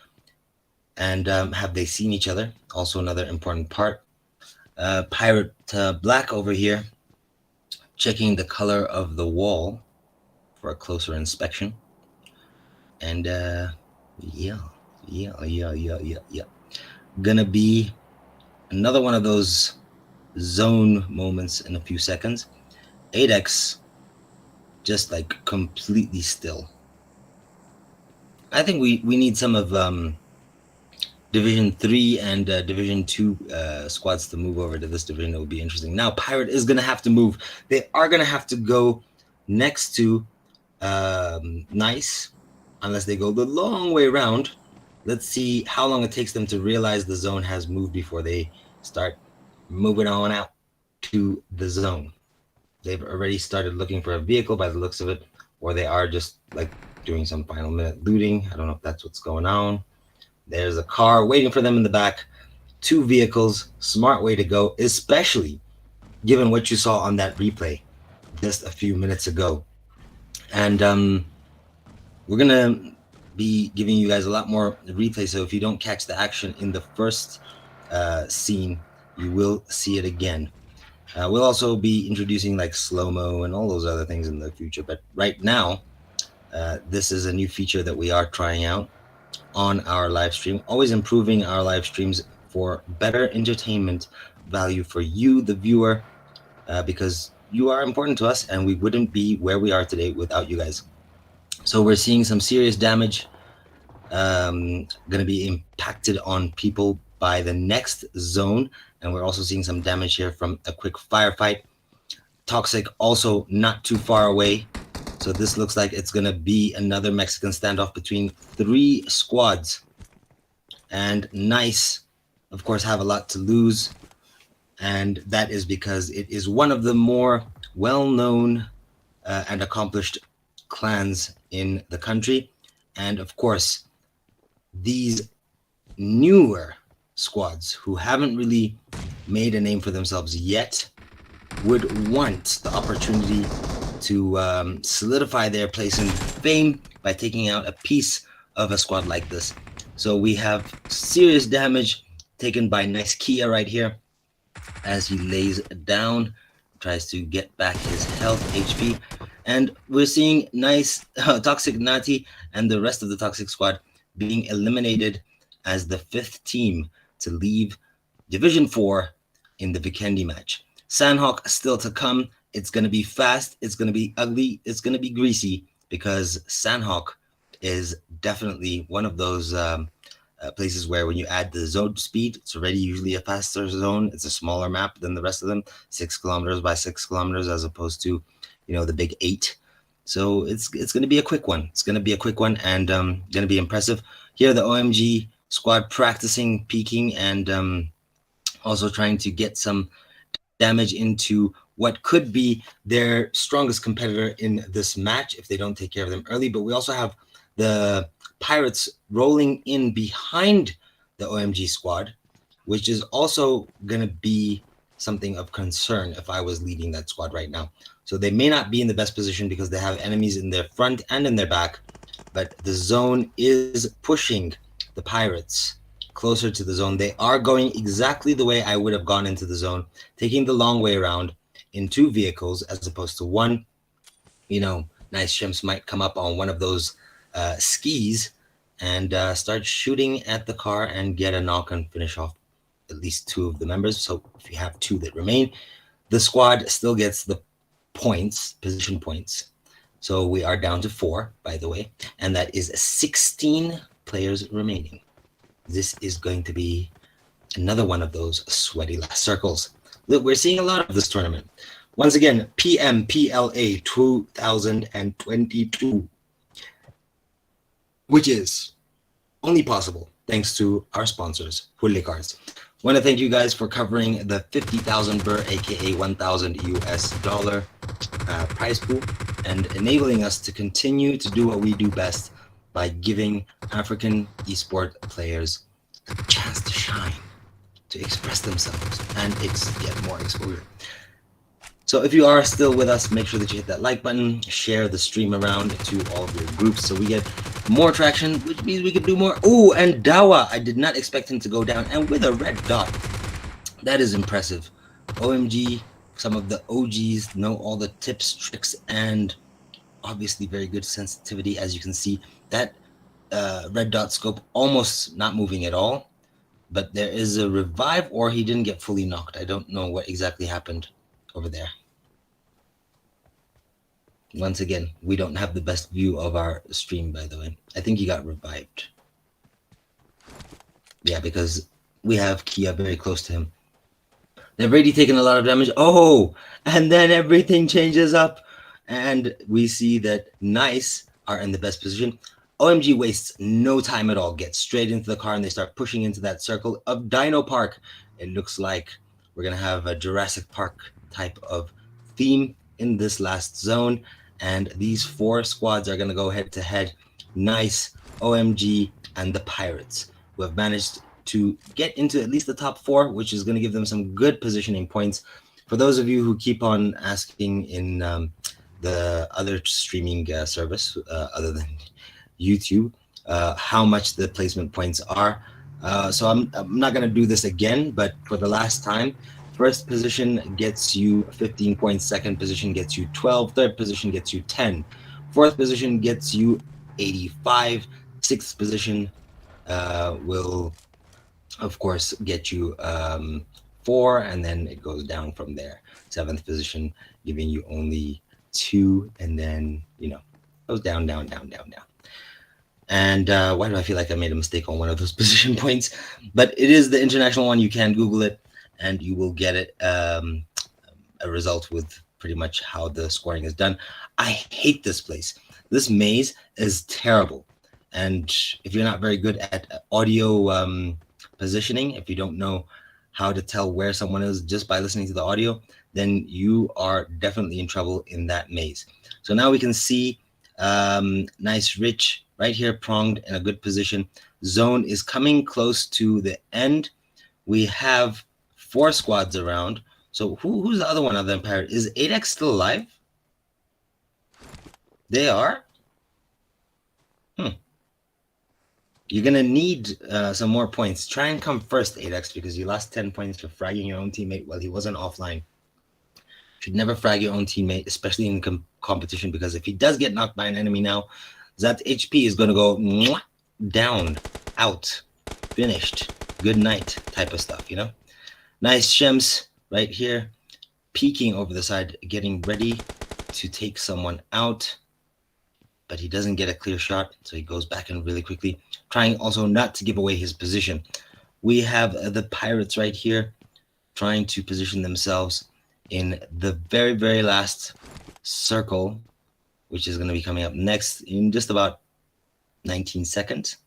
S1: And have they seen each other? Also another important part. Pirate Black over here, checking the color of the wall for a closer inspection. And yeah. Gonna be another one of those zone moments in a few seconds. ETHIO just like completely still. I think we need some of Division 3 and Division 2 squads to move over to this division. It will be interesting. Now Pirate is gonna have to move. They are gonna have to go next to ᴛღɪs, unless they go the long way around. Let's see how long it takes them to realize the zone has moved before they start moving on out to the zone. They've already started looking for a vehicle by the looks of it, or they are just like doing some final minute looting. I don't know if that's what's going on. There's a car waiting for them in the back. 2 vehicles, smart way to go, especially given what you saw on that replay just a few minutes ago. And we're gonna be giving you guys a lot more replay, so if you don't catch the action in the first scene, you will see it again. We'll also be introducing like slow-mo and all those other things in the future, but right now this is a new feature that we are trying out on our live stream, always improving our live streams for better entertainment value for you, the viewer, because you are important to us and we wouldn't be where we are today without you guys. So we're seeing some serious damage going to be impacted on people by the next zone, and we're also seeing some damage here from a quick firefight. Toxic also not too far away, so this looks like it's going to be another Mexican standoff between 3 squads. And ᴛღɪs, of course, have a lot to lose, and that is because it is one of the more well-known and accomplished clans in the country. And of course, these newer squads who haven't really made a name for themselves yet would want the opportunity to solidify their place in fame by taking out a piece of a squad like this. So we have serious damage taken by ᴏᴜ right here as he lays down, tries to get back his health, HP. And we're seeing nice Toxic Nati and the rest of the Toxic squad being eliminated as the 5th team to leave Division 4 in the Vikendi match. Sandhawk still to come. It's going to be fast. It's going to be ugly. It's going to be greasy because Sandhawk is definitely one of those places where when you add the zone speed, it's already usually a faster zone. It's a smaller map than the rest of them, 6 kilometers by 6 kilometers as opposed to, the big 8. So it's going to be a quick one. It's going to be a quick one and going to be impressive. Here the OMG squad practicing, peeking, and also trying to get some damage into what could be their strongest competitor in this match if they don't take care of them early. But we also have the Pirates rolling in behind the OMG squad, which is also going to be something of concern if I was leading that squad right now. So they may not be in the best position because they have enemies in their front and in their back, but the zone is pushing the Pirates closer to the zone. They are going exactly the way I would have gone into the zone, taking the long way around in 2 vehicles as opposed to 1. ᴏᴜ might come up on one of those skis and start shooting at the car and get a knock and finish off at least 2 of the members. So if you have 2 that remain, the squad still gets the points, position points. So we are down to 4, by the way, and that is 16 players remaining. This is going to be another one of those sweaty last circles. Look, we're seeing a lot of this tournament. Once again, PMPLA 2022, which is only possible thanks to our sponsors, ᴠɪᴅᴇᴏ. Want to thank you guys for covering the 50,000 birr, aka $1,000 US prize pool, and enabling us to continue to do what we do best by giving African eSport players a chance to shine, to express themselves, and get more exposure. So if you are still with us, make sure that you hit that like button, share the stream around to all of your groups so we get more traction, which means we can do more. Oh, and Dawa, I did not expect him to go down, and with a red dot. That is impressive. OMG, some of the OGs know all the tips, tricks, and obviously very good sensitivity. As you can see, that red dot scope almost not moving at all, but there is a revive, or he didn't get fully knocked. I don't know what exactly happened over there. Once again, we don't have the best view of our stream, by the way. I think he got revived. Yeah, because we have Kia very close to him. They've already taken a lot of damage. Oh, and then everything changes up, and we see that ᴏᴜ are in the best position. OMG wastes no time at all, gets straight into the car, and they start pushing into that circle of Dino Park. It looks like we're going to have a Jurassic Park type of theme in this last zone, and these 4 squads are going to go head to head. ᴏᴜ, OMG, and the Pirates, who have managed to get into at least the top 4, which is going to give them some good positioning points. For those of you who keep on asking in the other streaming service other than YouTube how much the placement points are, so I'm not going to do this again, but for the last time, first position gets you 15 points, second position gets you 12, third position gets you 10, fourth position gets you 85, sixth position will of course get you 4, and then it goes down from there. Seventh position giving you only 2, and then goes down. And why do I feel like I made a mistake on one of those position points? But it is the international one. You can Google it, and you will get it a result with pretty much how the scoring is done. I hate this place. This maze is terrible. And if you're not very good at audio positioning, if you don't know how to tell where someone is just by listening to the audio, then you are definitely in trouble in that maze. So now we can see nice Rich right here, pronged in a good position. Zone is coming close to the end. We have 4 squads around, So who's the other one other than Pirate? Is 8X still alive? They are? You're going to need some more points. Try and come first, 8X, because you lost 10 points for fragging your own teammate while he wasn't offline. Should never frag your own teammate, especially in competition, because if he does get knocked by an enemy now, that HP is going to go down, out, finished, good night type of stuff, you know? Nice Shems right here, peeking over the side, getting ready to take someone out, but he doesn't get a clear shot, so he goes back in really quickly, trying also not to give away his position. We have the Pirates right here, trying to position themselves in the very, very last circle, which is going to be coming up next in just about 19 seconds.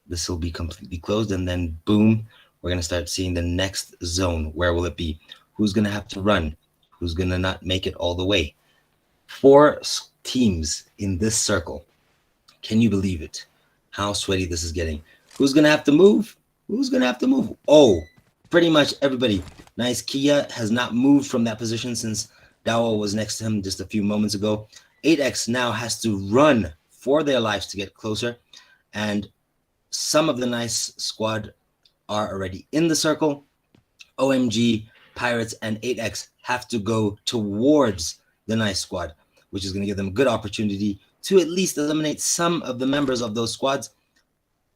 S1: This will be completely closed, and then boom, we're going to start seeing the next zone. Where will it be? Who's going to have to run? Who's going to not make it all the way? 4 teams in this circle. Can you believe it? How sweaty this is getting. Who's going to have to move? Who's going to have to move? Oh, pretty much everybody. Nice. Kia has not moved from that position since Dawa was next to him just a few moments ago. 8X now has to run for their lives to get closer. And some of the nice squad are already in the circle. OMG, Pirates, and 8X have to go towards the nice squad, which is going to give them a good opportunity to at least eliminate some of the members of those squads.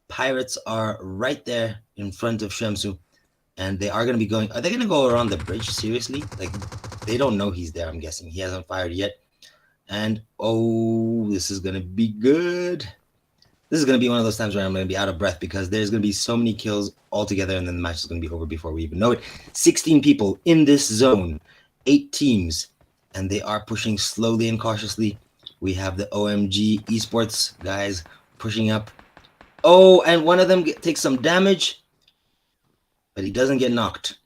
S1: Pirates are right there in front of Shamsu, and they are going to be going. Are they going to go around the bridge? Seriously? Like, they don't know he's there, I'm guessing. He hasn't fired yet. And, oh, this is going to be good. This is going to be one of those times where I'm going to be out of breath because there's going to be so many kills altogether, and then the match is going to be over before we even know it. 16 people in this zone, 8 teams, and they are pushing slowly and cautiously. We have the OMG eSports guys pushing up. Oh, and one of them takes some damage, but he doesn't get knocked.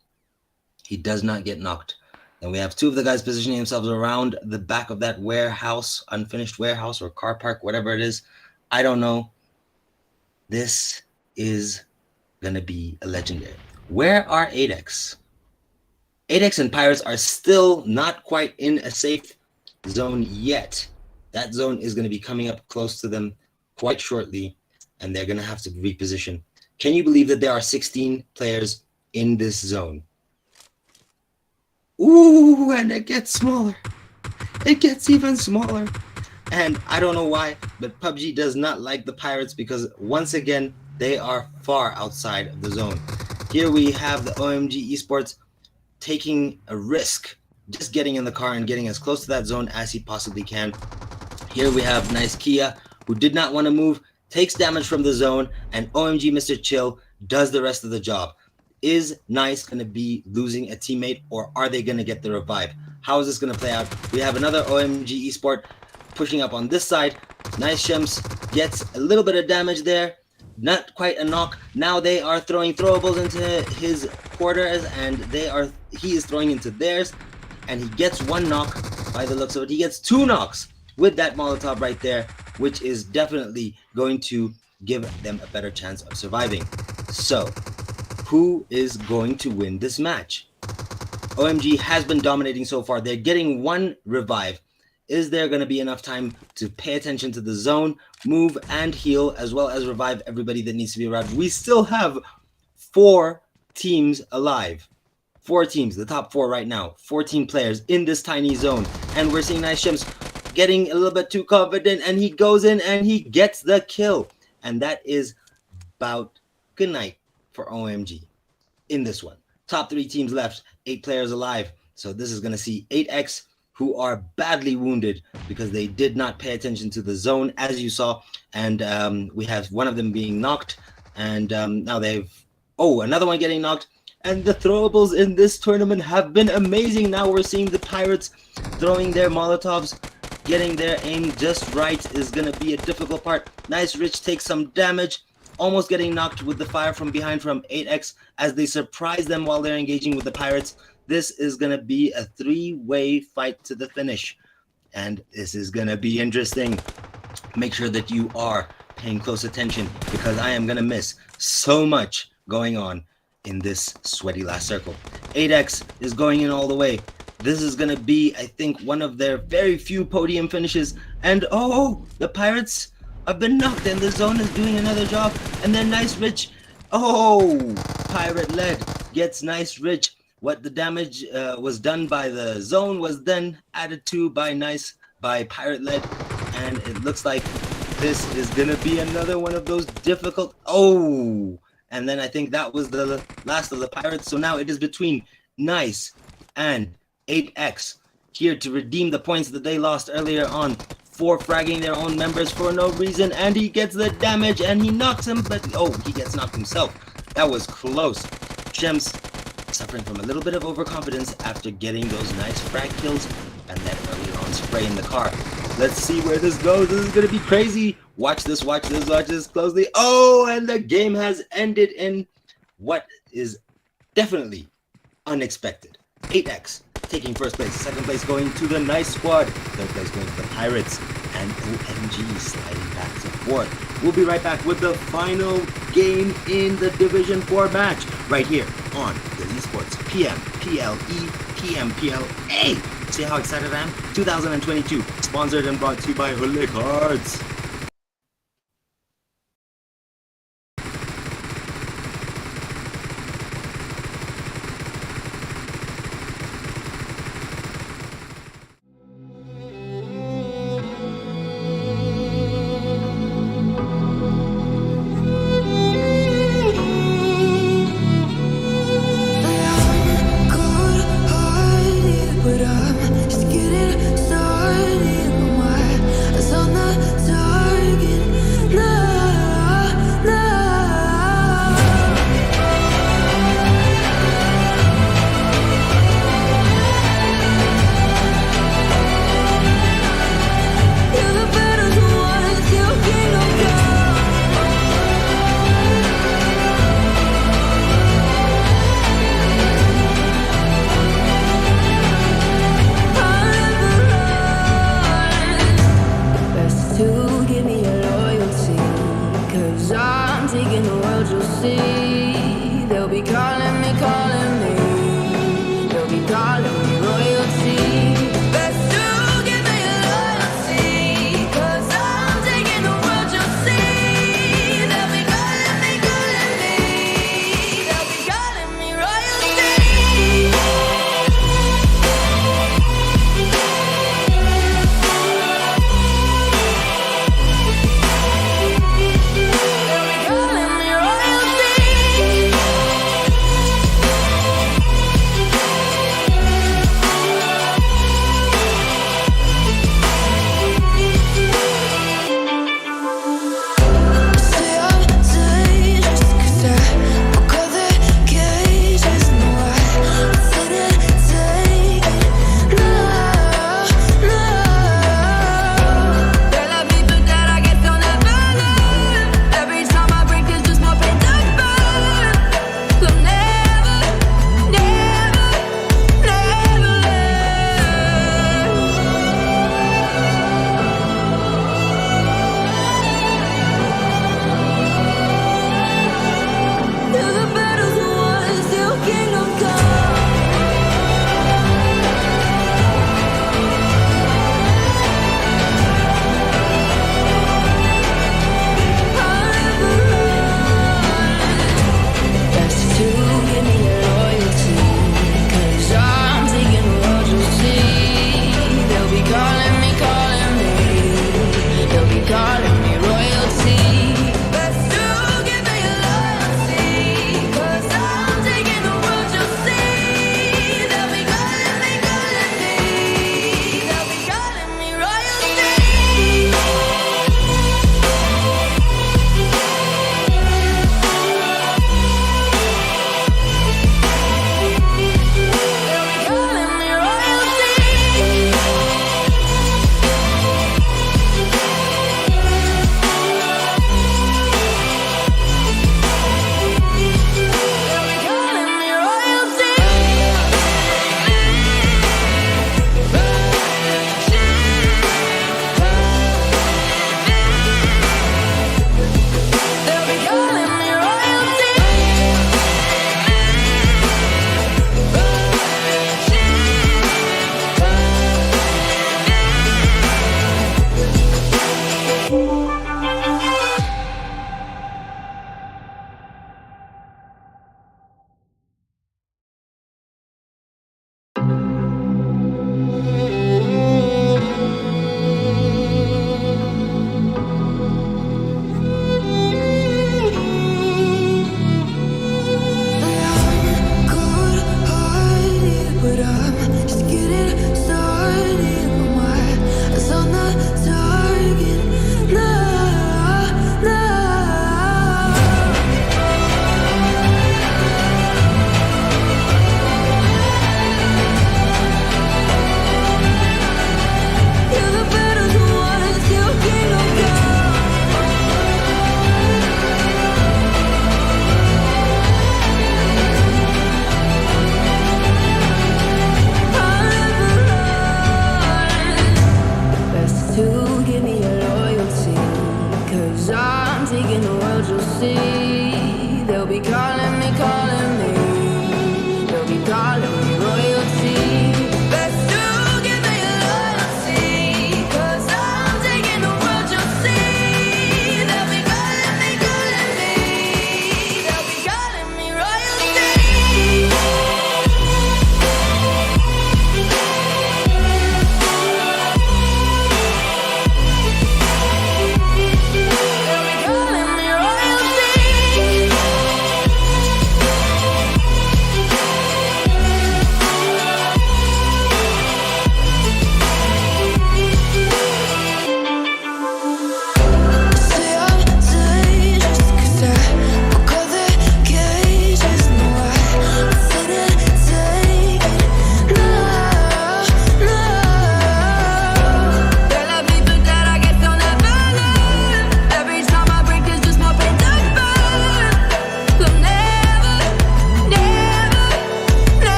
S1: He does not get knocked. And we have 2 of the guys positioning themselves around the back of that warehouse, unfinished warehouse or car park, whatever it is. I don't know. This is going to be a legendary. Where are 8X? 8X and Pirates are still not quite in a safe zone yet. That zone is going to be coming up close to them quite shortly, and they're going to have to reposition. Can you believe that there are 16 players in this zone? Ooh, and it gets smaller. It gets even smaller. And I don't know why, but PUBG does not like the Pirates because, once again, they are far outside of the zone. Here we have the OMG eSports taking a risk, just getting in the car and getting as close to that zone as he possibly can. Here we have nice Kia, who did not want to move, takes damage from the zone, and OMG Mr. Chill does the rest of the job. Is Nice going to be losing a teammate, or are they going to get the revive? How is this going to play out? We have another OMG eSport pushing up on this side. Nice Shems gets a little bit of damage there. Not quite a knock. Now they are throwing throwables into his quarters, and he is throwing into theirs, and he gets 1 knock by the looks of it. He gets 2 knocks with that Molotov right there, which is definitely going to give them a better chance of surviving. So, who is going to win this match? OMG has been dominating so far. They're getting 1 revive. Is there going to be enough time to pay attention to the zone, move, and heal, as well as revive everybody that needs to be revived? We still have 4 teams alive. 4 teams, the top 4 right now. 14 players in this tiny zone. And we're seeing Nice Shems getting a little bit too confident, and he goes in and he gets the kill. And that is about good night for OMG in this one. Top 3 teams left, 8 players alive. So this is going to see 8X, who are badly wounded because they did not pay attention to the zone, as you saw. And we have one of them being knocked. And now another one getting knocked. And the throwables in this tournament have been amazing. Now we're seeing the Pirates throwing their Molotovs. Getting their aim just right is going to be a difficult part. Nice Rich takes some damage. Almost getting knocked with the fire from behind from 8X as they surprise them while they're engaging with the Pirates. This is going to be a 3-way fight to the finish. And this is going to be interesting. Make sure that you are paying close attention because I am going to miss so much going on in this sweaty last circle. 8X is going in all the way. This is going to be, I think, one of their very few podium finishes. And oh, the Pirates have been knocked, and the zone is doing another job. And then Nice Rich, oh, Pirate led gets Nice Rich. What the damage was done by the zone was then added to by Pirate led. And it looks like this is going to be another one of those difficult, oh. And then I think that was the last of the Pirates. So now it is between Nice and 8X here to redeem the points that they lost earlier on for fragging their own members for no reason. And he gets the damage and he knocks him, but oh, he gets knocked himself. That was close. Shems suffering from a little bit of overconfidence after getting those nice frag kills and then earlier on spray in the car. Let's see where this goes. This is going to be crazy. Watch this closely. Oh, and the game has ended in what is definitely unexpected. 8X taking first place, second place going to the Nice Squad, third place going to the Pirates, and OMG sliding back to fourth. We'll be right back with the final game in the Division 4 match right here on the eSports PMPLE PMPLA. See how excited I am? 2022, sponsored and brought to you by ᴠɪᴅᴇᴏ.
S2: But I'm just getting started. My eyes on the top.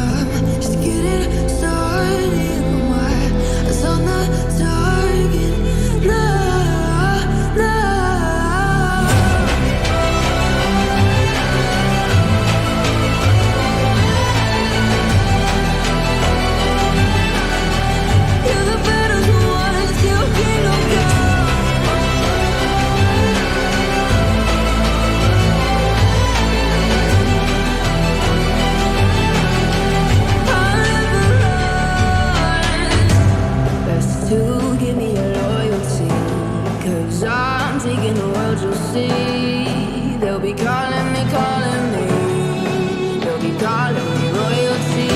S2: I'm just getting started. My eyes on the target. No, no. You're the better one, still kingdom come. Best to give me your loyalty, 'cause I'm taking the world, you'll see. They'll be calling me, they'll be calling me royalty.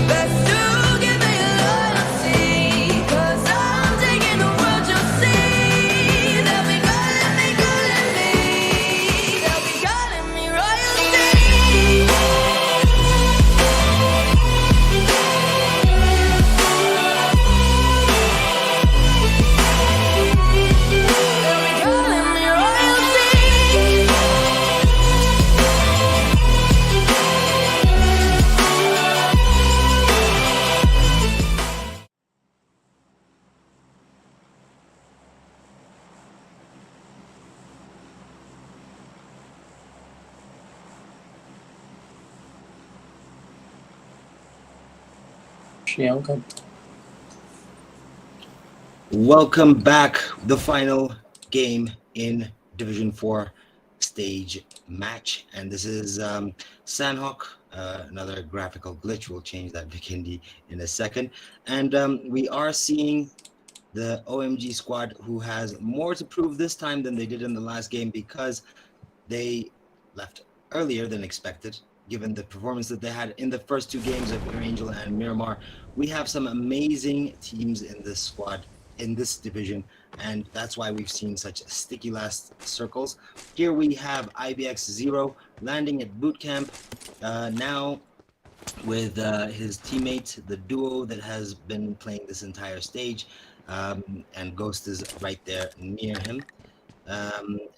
S2: Best to give me your loyalty, 'cause I'm taking the world, you'll see. They'll be calling me, they'll be calling me royalty.
S1: Welcome back. The final game in Division 4 stage match. And this is Sᴏᴄɪᴜ, another graphical glitch. We'll change that Vikendi in a second. And we are seeing the OMG squad, who has more to prove this time than they did in the last game, because they left earlier than expected, given the performance that they had in the first two games of Angel and Miramar. We have some amazing teams in this squad, in this division, and that's why we've seen such sticky last circles. Here we have IBX0 landing at boot camp now with his teammate, the duo that has been playing this entire stage, and Ghost is right there near him.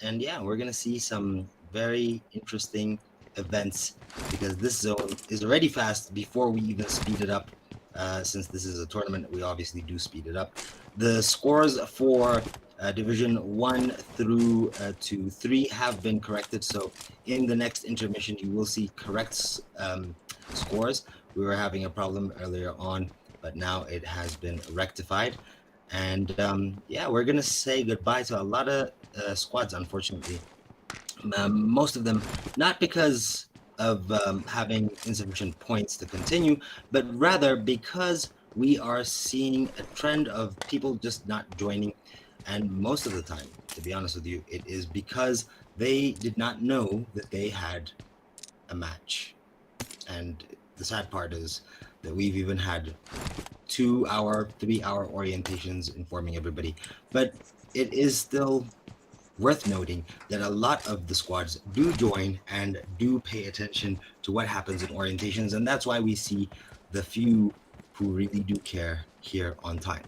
S1: And yeah, we're gonna see some very interesting events, because this zone is already fast before we even speed it up. Since this is a tournament, we obviously do speed it up. The scores for Division 1 through to 3 have been corrected, so in the next intermission you will see correct scores. We were having a problem earlier on, but now it has been rectified. And yeah, we're gonna say goodbye to a lot of squads, unfortunately. Most of them not because of having insufficient points to continue, but rather because we are seeing a trend of people just not joining. And most of the time, to be honest with you, it is because they did not know that they had a match. And the sad part is that we've even had 2-hour, 3-hour orientations informing everybody. But it is still worth noting that a lot of the squads do join and do pay attention to what happens in orientations, and that's why we see the few who really do care here on time.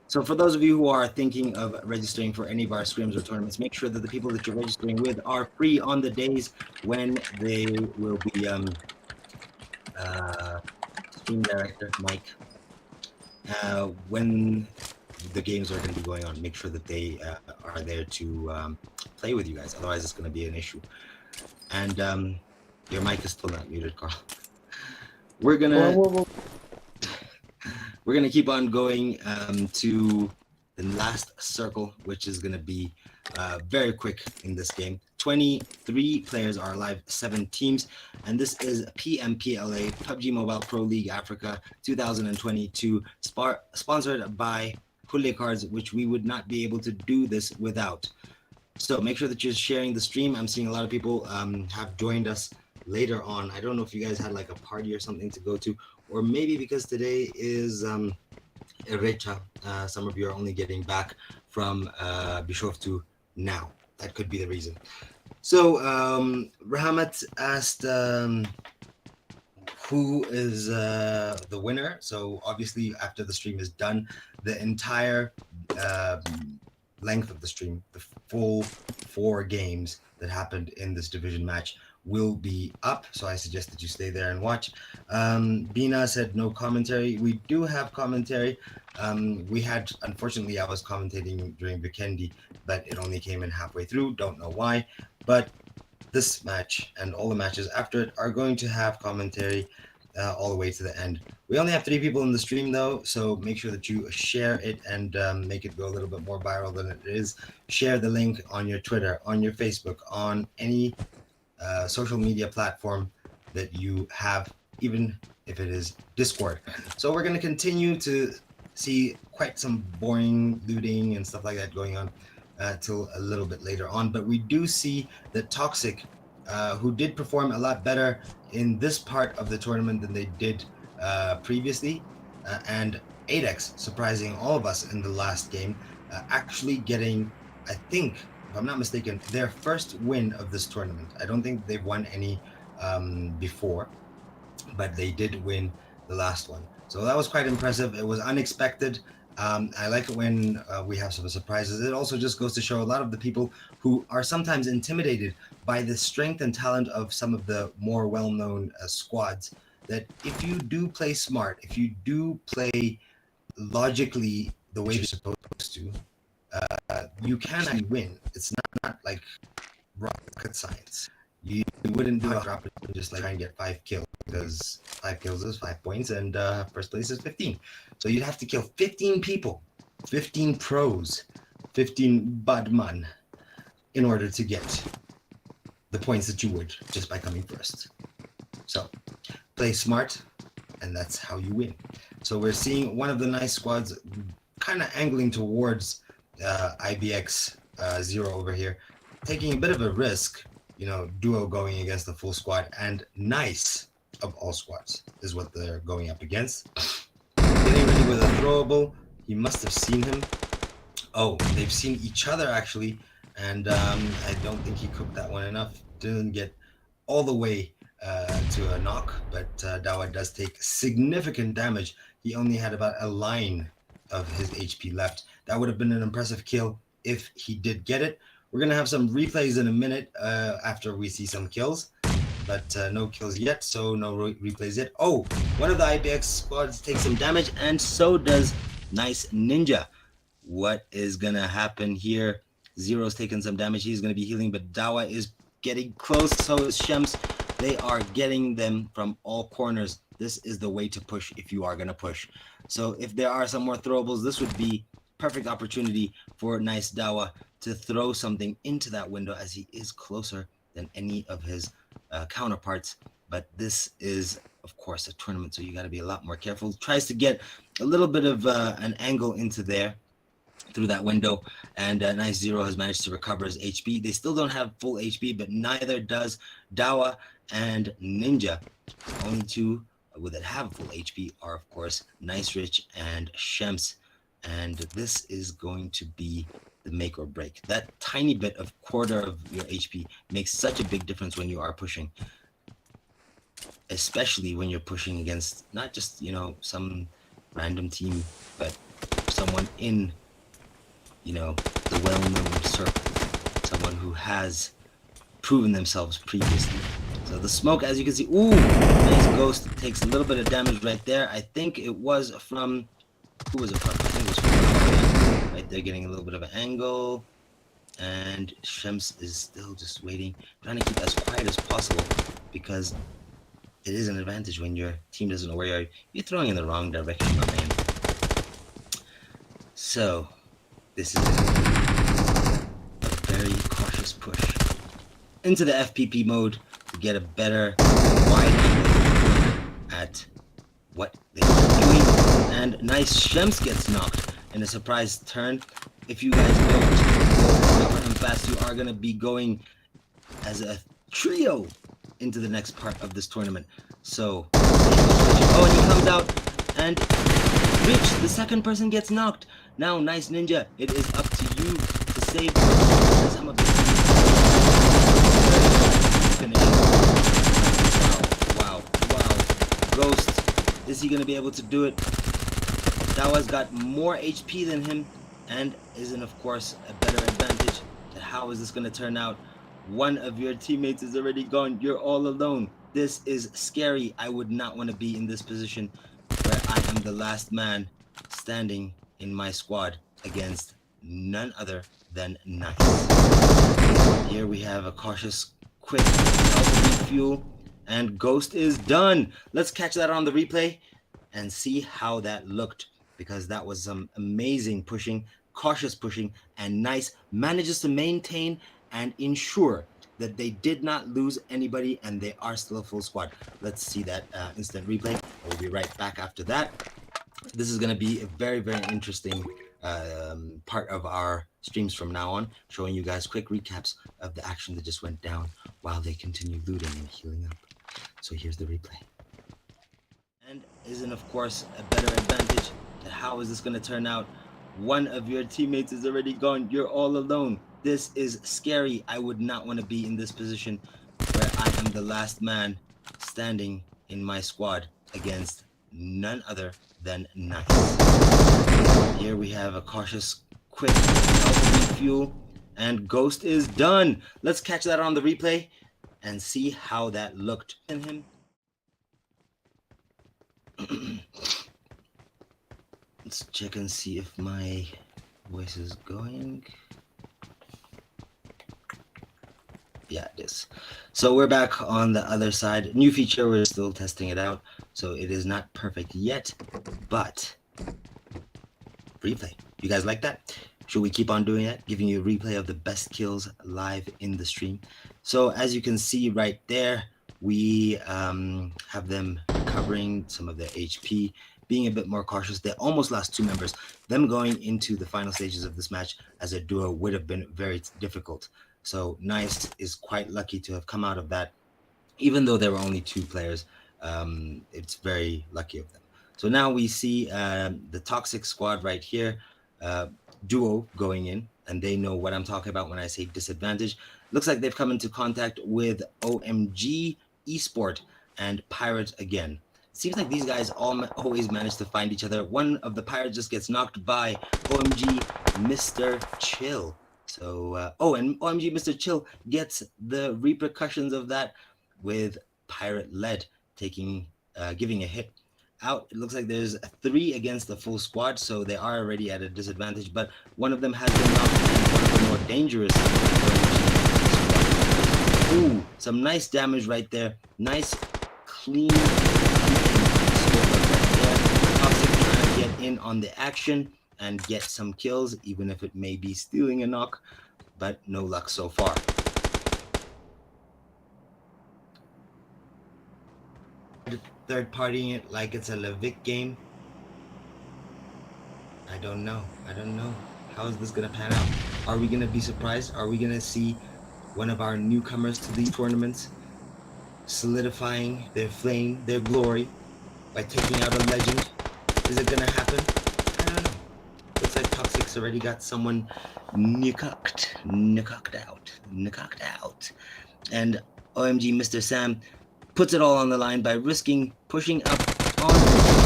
S1: So for those of you who are thinking of registering for any of our scrims or tournaments, make sure that the people that you're registering with are free on the days when they will be stream director Mike, when the games are going to be going on. Make sure that they are there to play with you guys, otherwise it's going to be an issue. And your mic is still not muted, Carl. We're gonna keep on going to the last circle, which is going to be very quick in this game. 23 players are alive, 7 teams, and this is PMPLA, PUBG Mobile Pro League Africa 2022, sponsored by Hule Cards, which we would not be able to do this without. So make sure that you're sharing the stream. I'm seeing a lot of people have joined us later on. I don't know if you guys had like a party or something to go to, or maybe because today is Erecha, some of you are only getting back from Bishoftu now. That could be the reason. So Rahamat asked who is the winner. So obviously after the stream is done, the entire length of the stream, the full 4 games that happened in this division match, will be up, so I suggest that you stay there and watch. Bina said no commentary. We do have commentary. We had, unfortunately, I was commentating during Vikendi, but it only came in halfway through. Don't know why, but this match and all the matches after it are going to have commentary all the way to the end. We only have 3 people in the stream though, so make sure that you share it and make it go a little bit more viral than it is. Share the link on your Twitter, on your Facebook, on any social media platform that you have, even if it is Discord. So we're going to continue to see quite some boring looting and stuff like that going on till a little bit later on, but we do see that Toxic, who did perform a lot better in this part of the tournament than they did previously, and ADEX surprising all of us in the last game, actually getting, I think, if I'm not mistaken, their first win of this tournament. I don't think they've won any before, but they did win the last one. So that was quite impressive. It was unexpected. I like it when we have some surprises. It also just goes to show a lot of the people who are sometimes intimidated by the strength and talent of some of the more well-known squads, that if you do play smart, if you do play logically the way you're supposed to, you can actually win. It's not like rocket science. You wouldn't do a drop and just like try and get 5 kills, because 5 kills is 5 points and first place is 15. So you'd have to kill 15 people, 15 pros, 15 badman in order to get the points that you would just by coming first. So play smart, and that's how you win. So we're seeing one of the nice squads kind of angling towards IBX 0 over here, taking a bit of a risk, you know, duo going against the full squad, and nice of all squads is what they're going up against. Getting ready with a throwable. He must have seen him. Oh, they've seen each other actually, and I don't think he cooked that one enough. Didn't get all the way to a knock, but Dawa does take significant damage. He only had about a line of his HP left. That would have been an impressive kill if he did get it. We're going to have some replays in a minute after we see some kills, but no kills yet, so no replays yet. Oh, one of the IBX squads takes some damage, and so does Nice Ninja. What is going to happen here? Zero's taking some damage. He's going to be healing, but Dawa is getting close. So is Shems. They are getting them from all corners. This is the way to push if you are going to push. So if there are some more throwables, this would be perfect opportunity for Nice Dawa to throw something into that window, as he is closer than any of his counterparts. But this is, of course, a tournament, so you got to be a lot more careful. Tries to get a little bit of an angle into there through that window, and Nice Zero has managed to recover his HP. They still don't have full HP, but neither does Dawa and Ninja. Only two that have full HP are, of course, Nice Rich and Shems. And this is going to be the make or break. That tiny bit of quarter of your HP makes such a big difference when you are pushing, especially when you're pushing against not just, you know, some random team, but someone in, you know, the well-known circle, someone who has proven themselves previously. So the smoke, as you can see, ooh, Nice Ghost takes a little bit of damage right there. I think it was from, who was it from? I think it was from right there, getting a little bit of an angle. And Shems is still just waiting, trying to keep as quiet as possible, because it is an advantage when your team doesn't know where you're throwing in the wrong direction, my man. So this is a very cautious push into the FPP mode to get a better wide angle at what they're doing. And Nice Shems gets knocked in a surprise turn. If you guys don't cover him fast, you are going to be going as a trio into the next part of this tournament. So, oh, and he comes out, and Rich, the second person, gets knocked. Now, Nice Ninja, it is up to you to save some of the finish. Wow. Ghost, is he going to be able to do it? Dawa's got more HP than him and is in, of course, a better advantage. How is this going to turn out? One of your teammates is already gone. You're all alone. This is scary. I would not want to be in this position where I am the last man standing in my squad against none other than ᴠɪᴅᴇᴏ. Here we have a cautious, quick fuel, and Ghost is done. Let's catch that on the replay and see how that looked, because that was some amazing pushing, cautious pushing, and nice manages to maintain and ensure that they did not lose anybody and they are still a full squad. Let's see that instant replay. We'll be right back after that. This is going to be a very, very interesting part of our streams from now on, showing you guys quick recaps of the action that just went down while they continue looting and healing up. So here's the replay. And isn't, of course, a better advantage that how is this going to turn out? One of your teammates is already gone. You're all alone. This is scary. I would not want to be in this position where I am the last man standing in my squad against none other than ᴠɪᴅᴇᴏ. Here we have a cautious, quick fuel, and Ghost is done. Let's catch that on the replay and see how that looked in him. Let's check and see if my voice is going. Yeah, it is. So we're back on the other side. New feature, we're still testing it out, so it is not perfect yet, but replay. You guys like that? Should we keep on doing that? Giving you a replay of the best kills live in the stream. So as you can see right there, we have them recovering some of their HP, being a bit more cautious. They almost lost 2 members. Them going into the final stages of this match as a duo would have been very difficult. So ᴠɪᴅ is quite lucky to have come out of that. Even though there were only 2 players, it's very lucky of them. So now we see the toxic squad right here, duo going in, and they know what I'm talking about when I say disadvantage. Looks like they've come into contact with OMG, eSport, and Pirate again. Seems like these guys always manage to find each other. One of the Pirates just gets knocked by OMG Mr. Chill. So, and OMG Mr. Chill gets the repercussions of that with Pirate Led giving a hit out. It looks like there's 3 against the full squad, so they are already at a disadvantage, but one of them has been knocked, and one of the more dangerous. Ooh, some nice damage right there. Nice, clean. Toxic trying to get in on the action and get some kills, even if it may be stealing a knock, but no luck so far. Third partying it like it's a ᴠɪᴅᴇᴏ game. I don't know. How is this gonna pan out? Are we gonna be surprised? Are we gonna see one of our newcomers to these tournaments solidifying their flame, their glory, by taking out a legend? Is it gonna happen? I don't know. Looks like Toxic's already got someone knocked out. And OMG Mr. Sam puts it all on the line by risking pushing up on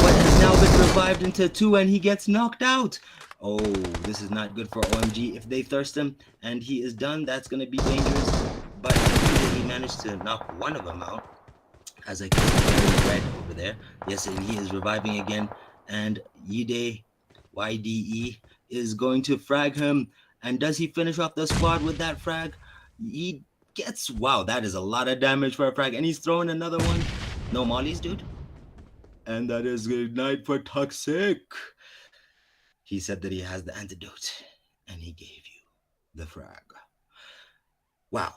S1: what has now been revived into 2, and he gets knocked out. Oh, this is not good for OMG. If they thirst him and he is done, that's going to be dangerous. But he managed to knock one of them out. As I can see very red over there. Yes, and he is reviving again. And YDE is going to frag him. And does he finish off the squad with that frag? He gets, wow, that is a lot of damage for a frag. And he's throwing another one. No mollies, dude. And that is good night for Toxic. He said that he has the antidote, and he gave you the frag. Wow.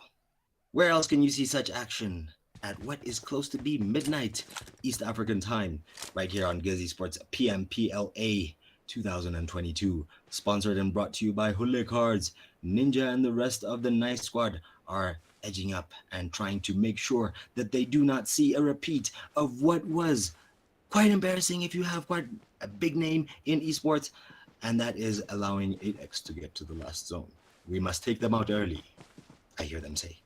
S1: Where else can you see such action at what is close to be midnight East African time, right here on ᴠɪᴅ eSports PMPLA 2022, sponsored and brought to you by Hule Cards. Ninja and the rest of the ᴠɪᴅ squad are edging up and trying to make sure that they do not see a repeat of what was quite embarrassing if you have quite a big name in esports, and that is allowing 8x to get to the last zone. We must take them out early, I hear them say.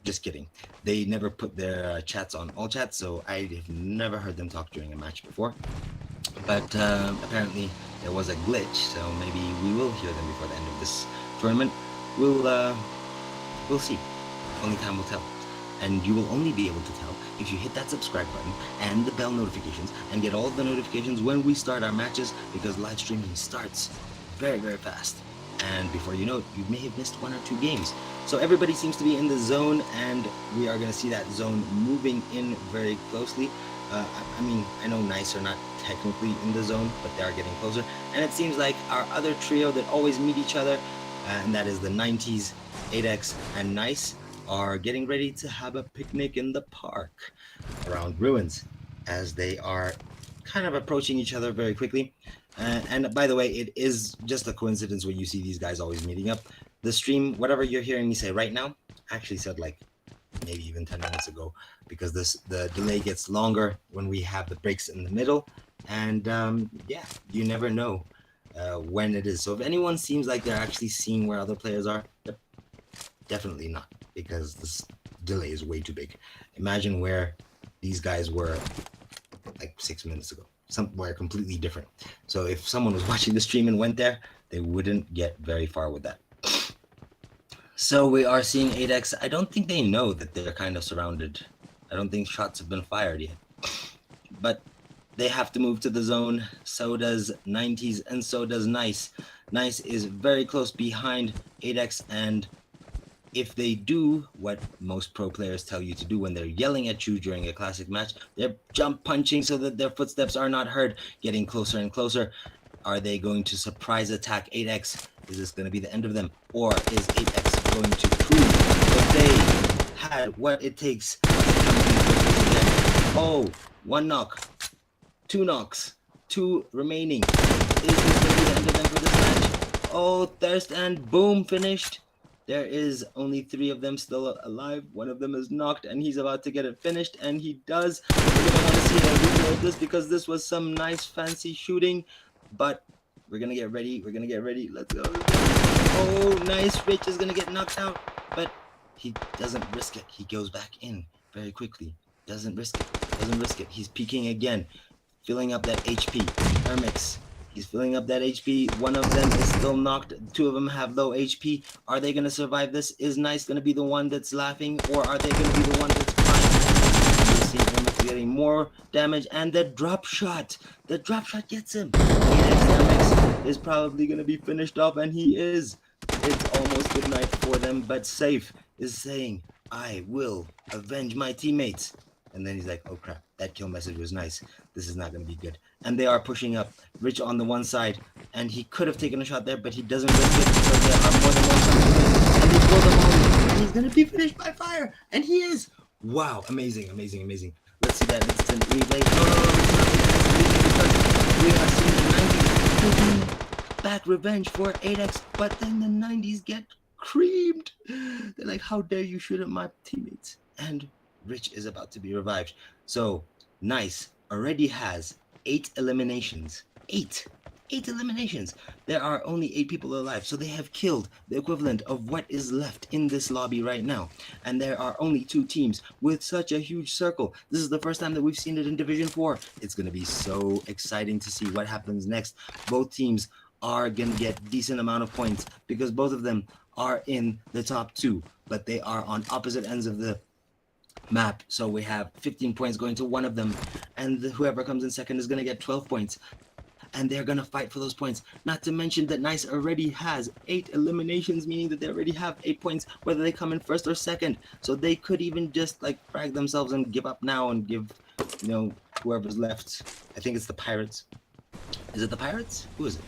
S1: Just kidding. They never put their chats on all chats, so I have never heard them talk during a match before. But apparently there was a glitch, so maybe we will hear them before the end of this tournament. We'll see. Only time will tell. And you will only be able to tell if you hit that subscribe button and the bell notifications and get all of the notifications when we start our matches, because live streaming starts very, very fast. And before you know it, you may have missed 1 or 2 games. So everybody seems to be in the zone, and we are going to see that zone moving in very closely. I mean, I know ᴠɪᴅ are not technically in the zone, but they are getting closer. And it seems like our other trio that always meet each other, and that is the ᴠɪᴅ, eTHIO, and ᴠɪᴅ, are getting ready to have a picnic in the park around ruins, as they are kind of approaching each other very quickly. And by the way, it is just a coincidence when you see these guys always meeting up. The stream, whatever you're hearing me say right now, actually said like maybe even 10 minutes ago, because the delay gets longer when we have the breaks in the middle. And yeah, you never know when it is. So if anyone seems like they're actually seeing where other players are, they're definitely not, because this delay is way too big. Imagine where these guys were like 6 minutes ago, somewhere completely different. So if someone was watching the stream and went there, they wouldn't get very far with that. So we are seeing eTHIO. I don't think they know that they're kind of surrounded. I don't think shots have been fired yet, but they have to move to the zone. So does ᴠɪᴅ, and so does ᴠɪᴅ. ᴠɪᴅ is very close behind eTHIO, and if they do what most pro players tell you to do when they're yelling at you during a classic match, they're jump punching so that their footsteps are not heard, getting closer and closer. Are they going to surprise attack eTHIO? Is this going to be the end of them? Or is eTHIO going to prove that they had what it takes to come in again? Oh, 1 knock, 2 knocks, 2 remaining. Is this going to be the end of them for this match? Oh, Thirst, and boom, finished. There is only 3 of them still alive. 1 of them is knocked, and he's about to get it finished, and he does. We're going to want to see a replay of this, because this was some nice fancy shooting, but we're going to get ready. We're going to get ready. Let's go. Oh, nice. Rich is going to get knocked out, but he doesn't risk it. He goes back in very quickly. Doesn't risk it. Doesn't risk it. He's peeking again, filling up that HP. ᴠɪᴅ. He's filling up that HP. 1 of them is still knocked. 2 of them have low HP. Are they going to survive this? Is ᴠɪᴅ going to be the one that's laughing, or are they going to be the one that's crying? You see him getting more damage, and the drop shot. The drop shot gets him. ᴠɪᴅ is probably going to be finished off, and he is. It's almost good night for them, but Safe is saying, I will avenge my teammates. And then he's like, oh crap, that kill message was nice. This is not going to be good. And they are pushing up. Rich on the one side, and he could have taken a shot there, but he doesn't risk it, because there are more than 1 coming. And they pull them all, and he's going to be finished by fire. And he is. Wow, amazing, amazing, amazing. Let's see that instant replay. No, because we are seeing the ᴠɪᴅ taking back revenge for eTHIO, but then the ᴠɪᴅ get creamed. They're like, how dare you shoot at my teammates? And Rich is about to be revived. So ᴠɪᴅ already has 8 eliminations. 8 eliminations. There are only 8 people alive, so they have killed the equivalent of what is left in this lobby right now. And there are only 2 teams with such a huge circle. This is the first time that we've seen it in Division 4. It's going to be so exciting to see what happens next. Both teams are going to get decent amount of points, because both of them are in the top 2, but they are on opposite ends of the map. So we have 15 points going to one of them, and whoever comes in second is going to get 12 points, and they're going to fight for those points. Not to mention that ᴠɪᴅ already has 8 eliminations, meaning that they already have 8 points whether they come in first or second. So they could even just like frag themselves and give up now and give, you know, whoever's left. I think it's the Pirates. Is it the Pirates? Who is it?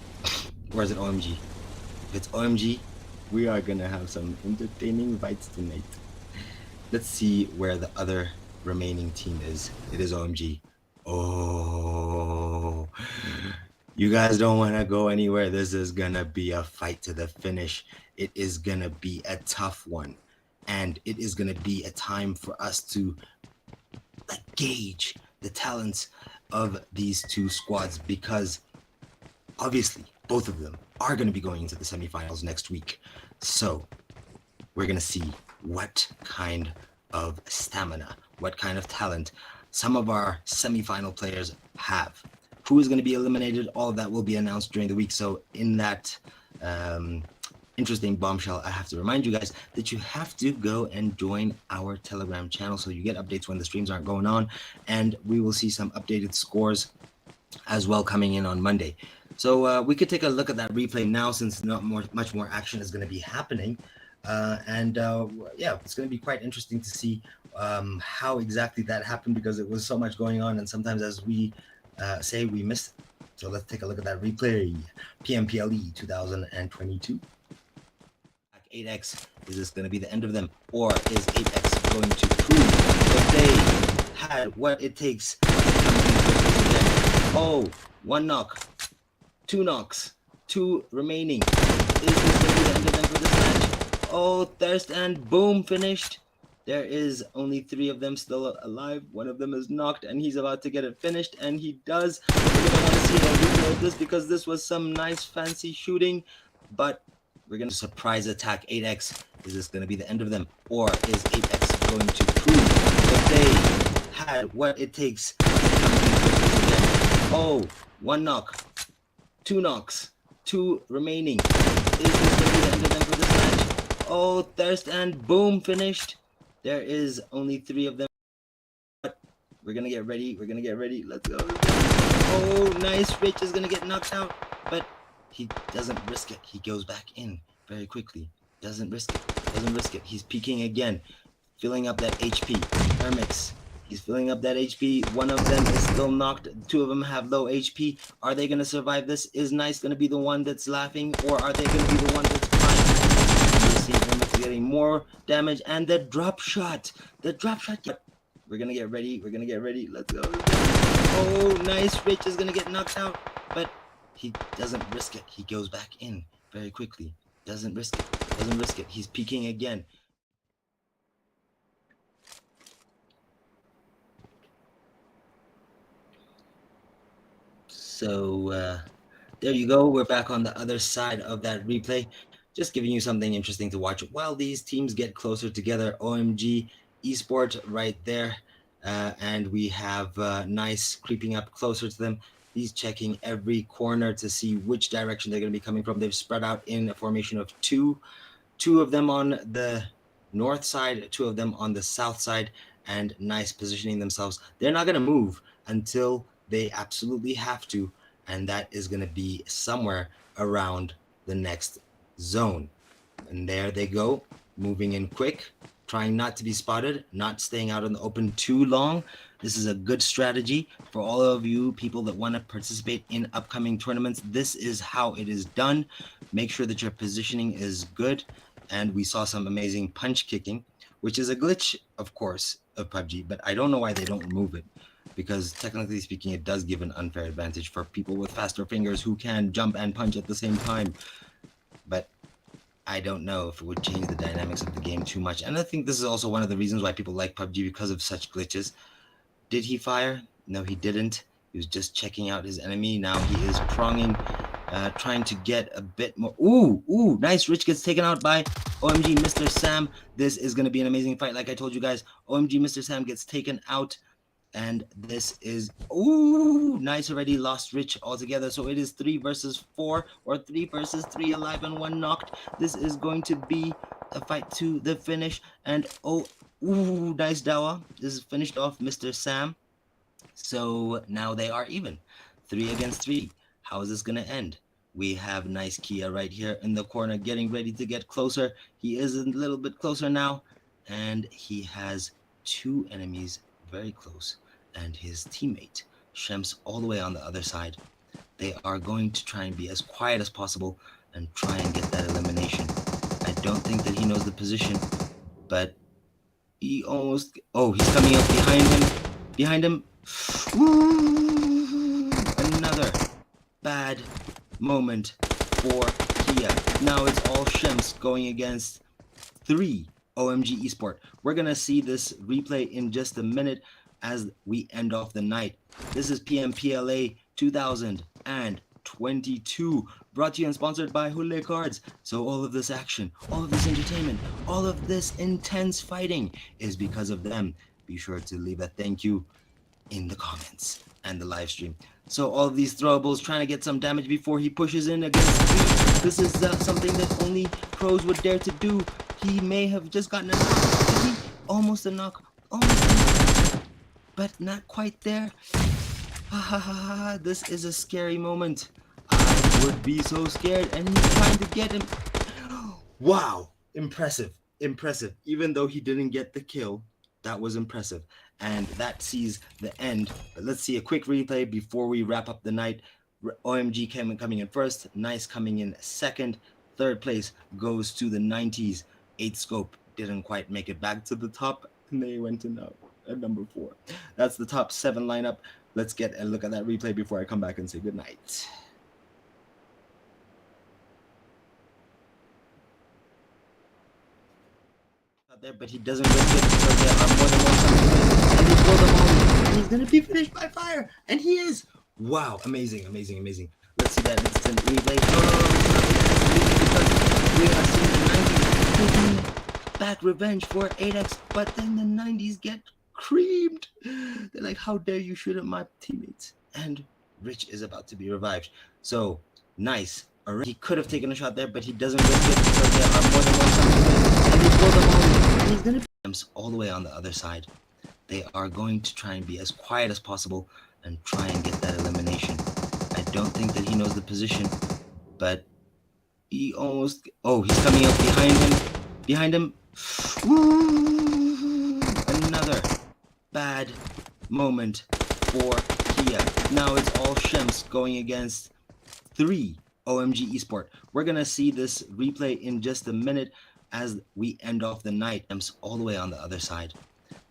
S1: Or is it OMG? If it's OMG, we are gonna have some entertaining fights tonight. Let's see where the other remaining team is. It is OMG. Oh, you guys don't want to go anywhere. This is gonna be a fight to the finish. It is gonna be a tough one, and it is gonna be a time for us to gauge the talents of these 2 squads, because obviously both of them are going to be going into the semifinals next week. So we're going to see what kind of stamina, what kind of talent some of our semifinal players have. Who is going to be eliminated? All of that will be announced during the week. So in that interesting bombshell, I have to remind you guys that you have to go and join our Telegram channel so you get updates when the streams aren't going on, and we will see some updated scores as well coming in on Monday. So we could take a look at that replay now, since much more action is going to be happening. Yeah, it's going to be quite interesting to see how exactly that happened, because it was so much going on, and sometimes, as we say, we missed it. So let's take a look at that replay. PMPLE 2022. 8x, is this going to be the end of them, or is 8x going to prove that they had what it takes? Oh, 1 knock, 2 knocks, 2 remaining. Is this going to be the end of them for this match? Oh, thirst, and boom, finished. There is only 3 of them still alive. 1 of them is knocked, and he's about to get it finished, and he does. We're going to want to see a replay of this, because this was some nice fancy shooting, but we're going to surprise attack 8x. Is this going to be the end of them, or is 8x going to prove that they had what it takes? Oh, 1 knock, 2 knocks, 2 remaining. Is this going to be the end of them for this match? Oh, thirst, and boom, finished. There is only 3 of them. But we're going to get ready. We're going to get ready. Let's go. Oh, nice. Rich is going to get knocked out, but he doesn't risk it. He goes back in very quickly. Doesn't risk it. Doesn't risk it. He's peeking again, filling up that HP. ᴠɪᴅᴜ. He's filling up that HP. 1 of them is still knocked. 2 of them have low HP. Are they going to survive this? Is Nice going to be the one that's laughing, or are they going to be the one that's crying? You see ᴠɪᴜᴜ getting more damage, and the drop shot. The drop shot. We're going to get ready. We're going to get ready. Let's go. Oh, nice. Rich is going to get knocked out, but he doesn't risk it. He goes back in very quickly. Doesn't risk it. Doesn't risk it. He's peeking again. So there you go. We're back on the other side of that replay. Just giving you something interesting to watch while these teams get closer together. OMG eSport right there. And we have Nice creeping up closer to them. He's checking every corner to see which direction they're going to be coming from. They've spread out in a formation of 2. 2 of them on the north side, 2 of them on the south side, and Nice positioning themselves. They're not going to move until they absolutely have to, and that is going to be somewhere around the next zone. And there they go, moving in quick, trying not to be spotted, not staying out in the open too long. This is a good strategy for all of you people that want to participate in upcoming tournaments. This is how it is done. Make sure that your positioning is good. And we saw some amazing punch kicking, which is a glitch, of course, of PUBG, but I don't know why they don't remove it, because technically speaking, it does give an unfair advantage for people with faster fingers who can jump and punch at the same time. But I don't know if it would change the dynamics of the game too much. And I think this is also one of the reasons why people like PUBG, because of such glitches. Did he fire? No, he didn't. He was just checking out his enemy. Now he is pronging, trying to get a bit more. Ooh, nice. Rich gets taken out by OMG Mr. Sam. This is going to be an amazing fight. Like I told you guys, OMG Mr. Sam gets taken out. And this is, Nice already lost Rich altogether. So it is 3 versus 4, or 3 versus 3, alive and 1 knocked. This is going to be a fight to the finish. And nice Dawa. This is finished off Mr. Sam. So now they are even. 3 against 3. How is this going to end? We have Nice Kia right here in the corner, getting ready to get closer. He is a little bit closer now. And he has 2 enemies very close, and his teammate ᴠɪᴜᴜ all the way on the other side. They are going to try and be as quiet as possible and try and get that elimination. I don't think that he knows the position, but he almost, he's coming up behind him. Another bad moment for Kia. Now it's all ᴠɪᴜᴜ going against 3 OMG eSport. We're going to see this replay in just a minute as we end off the night. This is PMPLA 2022, brought to you and sponsored by ᴠɪᴅᴜ Cards. So all of this action, all of this entertainment, all of this intense fighting is because of them. Be sure to leave a thank you in the comments and the live stream. So all of these throwables, trying to get some damage before he pushes in against 3 This is something that only pros would dare to do. He may have just gotten a knock. Almost a knock. Almost a knock. But not quite there. This is a scary moment. I would be so scared, and he's trying to get him. Wow, impressive, impressive. Even though he didn't get the kill, that was impressive. And that sees the end. But let's see a quick replay before we wrap up the night. OMG coming in first, ᴛღɪs coming in second. Third place goes to the '90s. 8 Scope didn't quite make it back to the top, and they went in at number 4. That's the top 7 lineup. Let's get a look at that replay before I come back and say goodnight. There, but he doesn't risk it because there are more than one coming, and he pulls them all, and he's gonna be finished by fire, and he is. Wow, amazing, amazing, amazing. Let's see that instant replay. No, we are seeing the '90s taking back revenge for 8X, but then the '90s get creamed. They're like, how dare you shoot at my teammates? And Rich is about to be revived. So ᴛღɪs. He could have taken a shot there, but he doesn't risk it because there are more than one coming, and he pulls them all, and he's gonna be all the way on the other side. They are going to try and be as quiet as possible and try and get that elimination. I don't think that he knows the position, but he almost... Oh, he's coming up behind him. Behind him. Woo! Another bad moment for Kia. Now it's all Shems going against 3 OMG eSport. We're gonna see this replay in just a minute as we end off the night. All the way on the other side.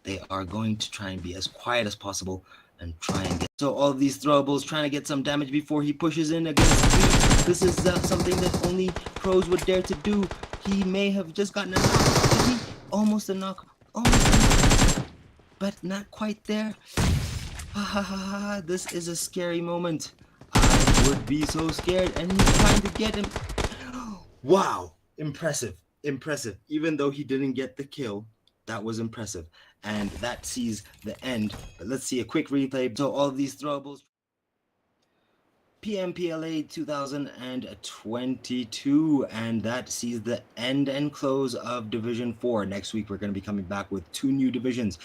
S1: They are going to try and be as quiet as possible and try and get... So all of these throwables trying to get some damage before he pushes in against me. This is something that only pros would dare to do. He may have just gotten a knock. Almost a knock. Almost a knock. But not quite there. This is a scary moment. I would be so scared, and he's trying to get him. Wow, impressive, impressive. Even though he didn't get the kill, that was impressive. And that sees the end. But let's see a quick replay. So all of these throwables. PMPLA 2022, and that sees the end and close of Division 4. Next week, we're going to be coming back with 2 new divisions.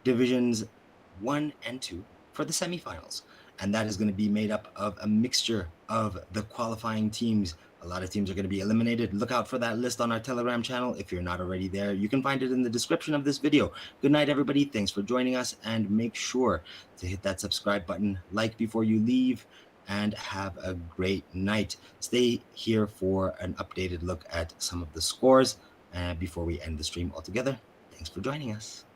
S1: Divisions 1 and 2 for the semifinals. And that is going to be made up of a mixture of the qualifying teams. A lot of teams are going to be eliminated. Look out for that list on our Telegram channel. If you're not already there, you can find it in the description of this video. Good night, everybody. Thanks for joining us, and make sure to hit that subscribe button, like before you leave, and have a great night. Stay here for an updated look at some of the scores before we end the stream altogether. Thanks for joining us.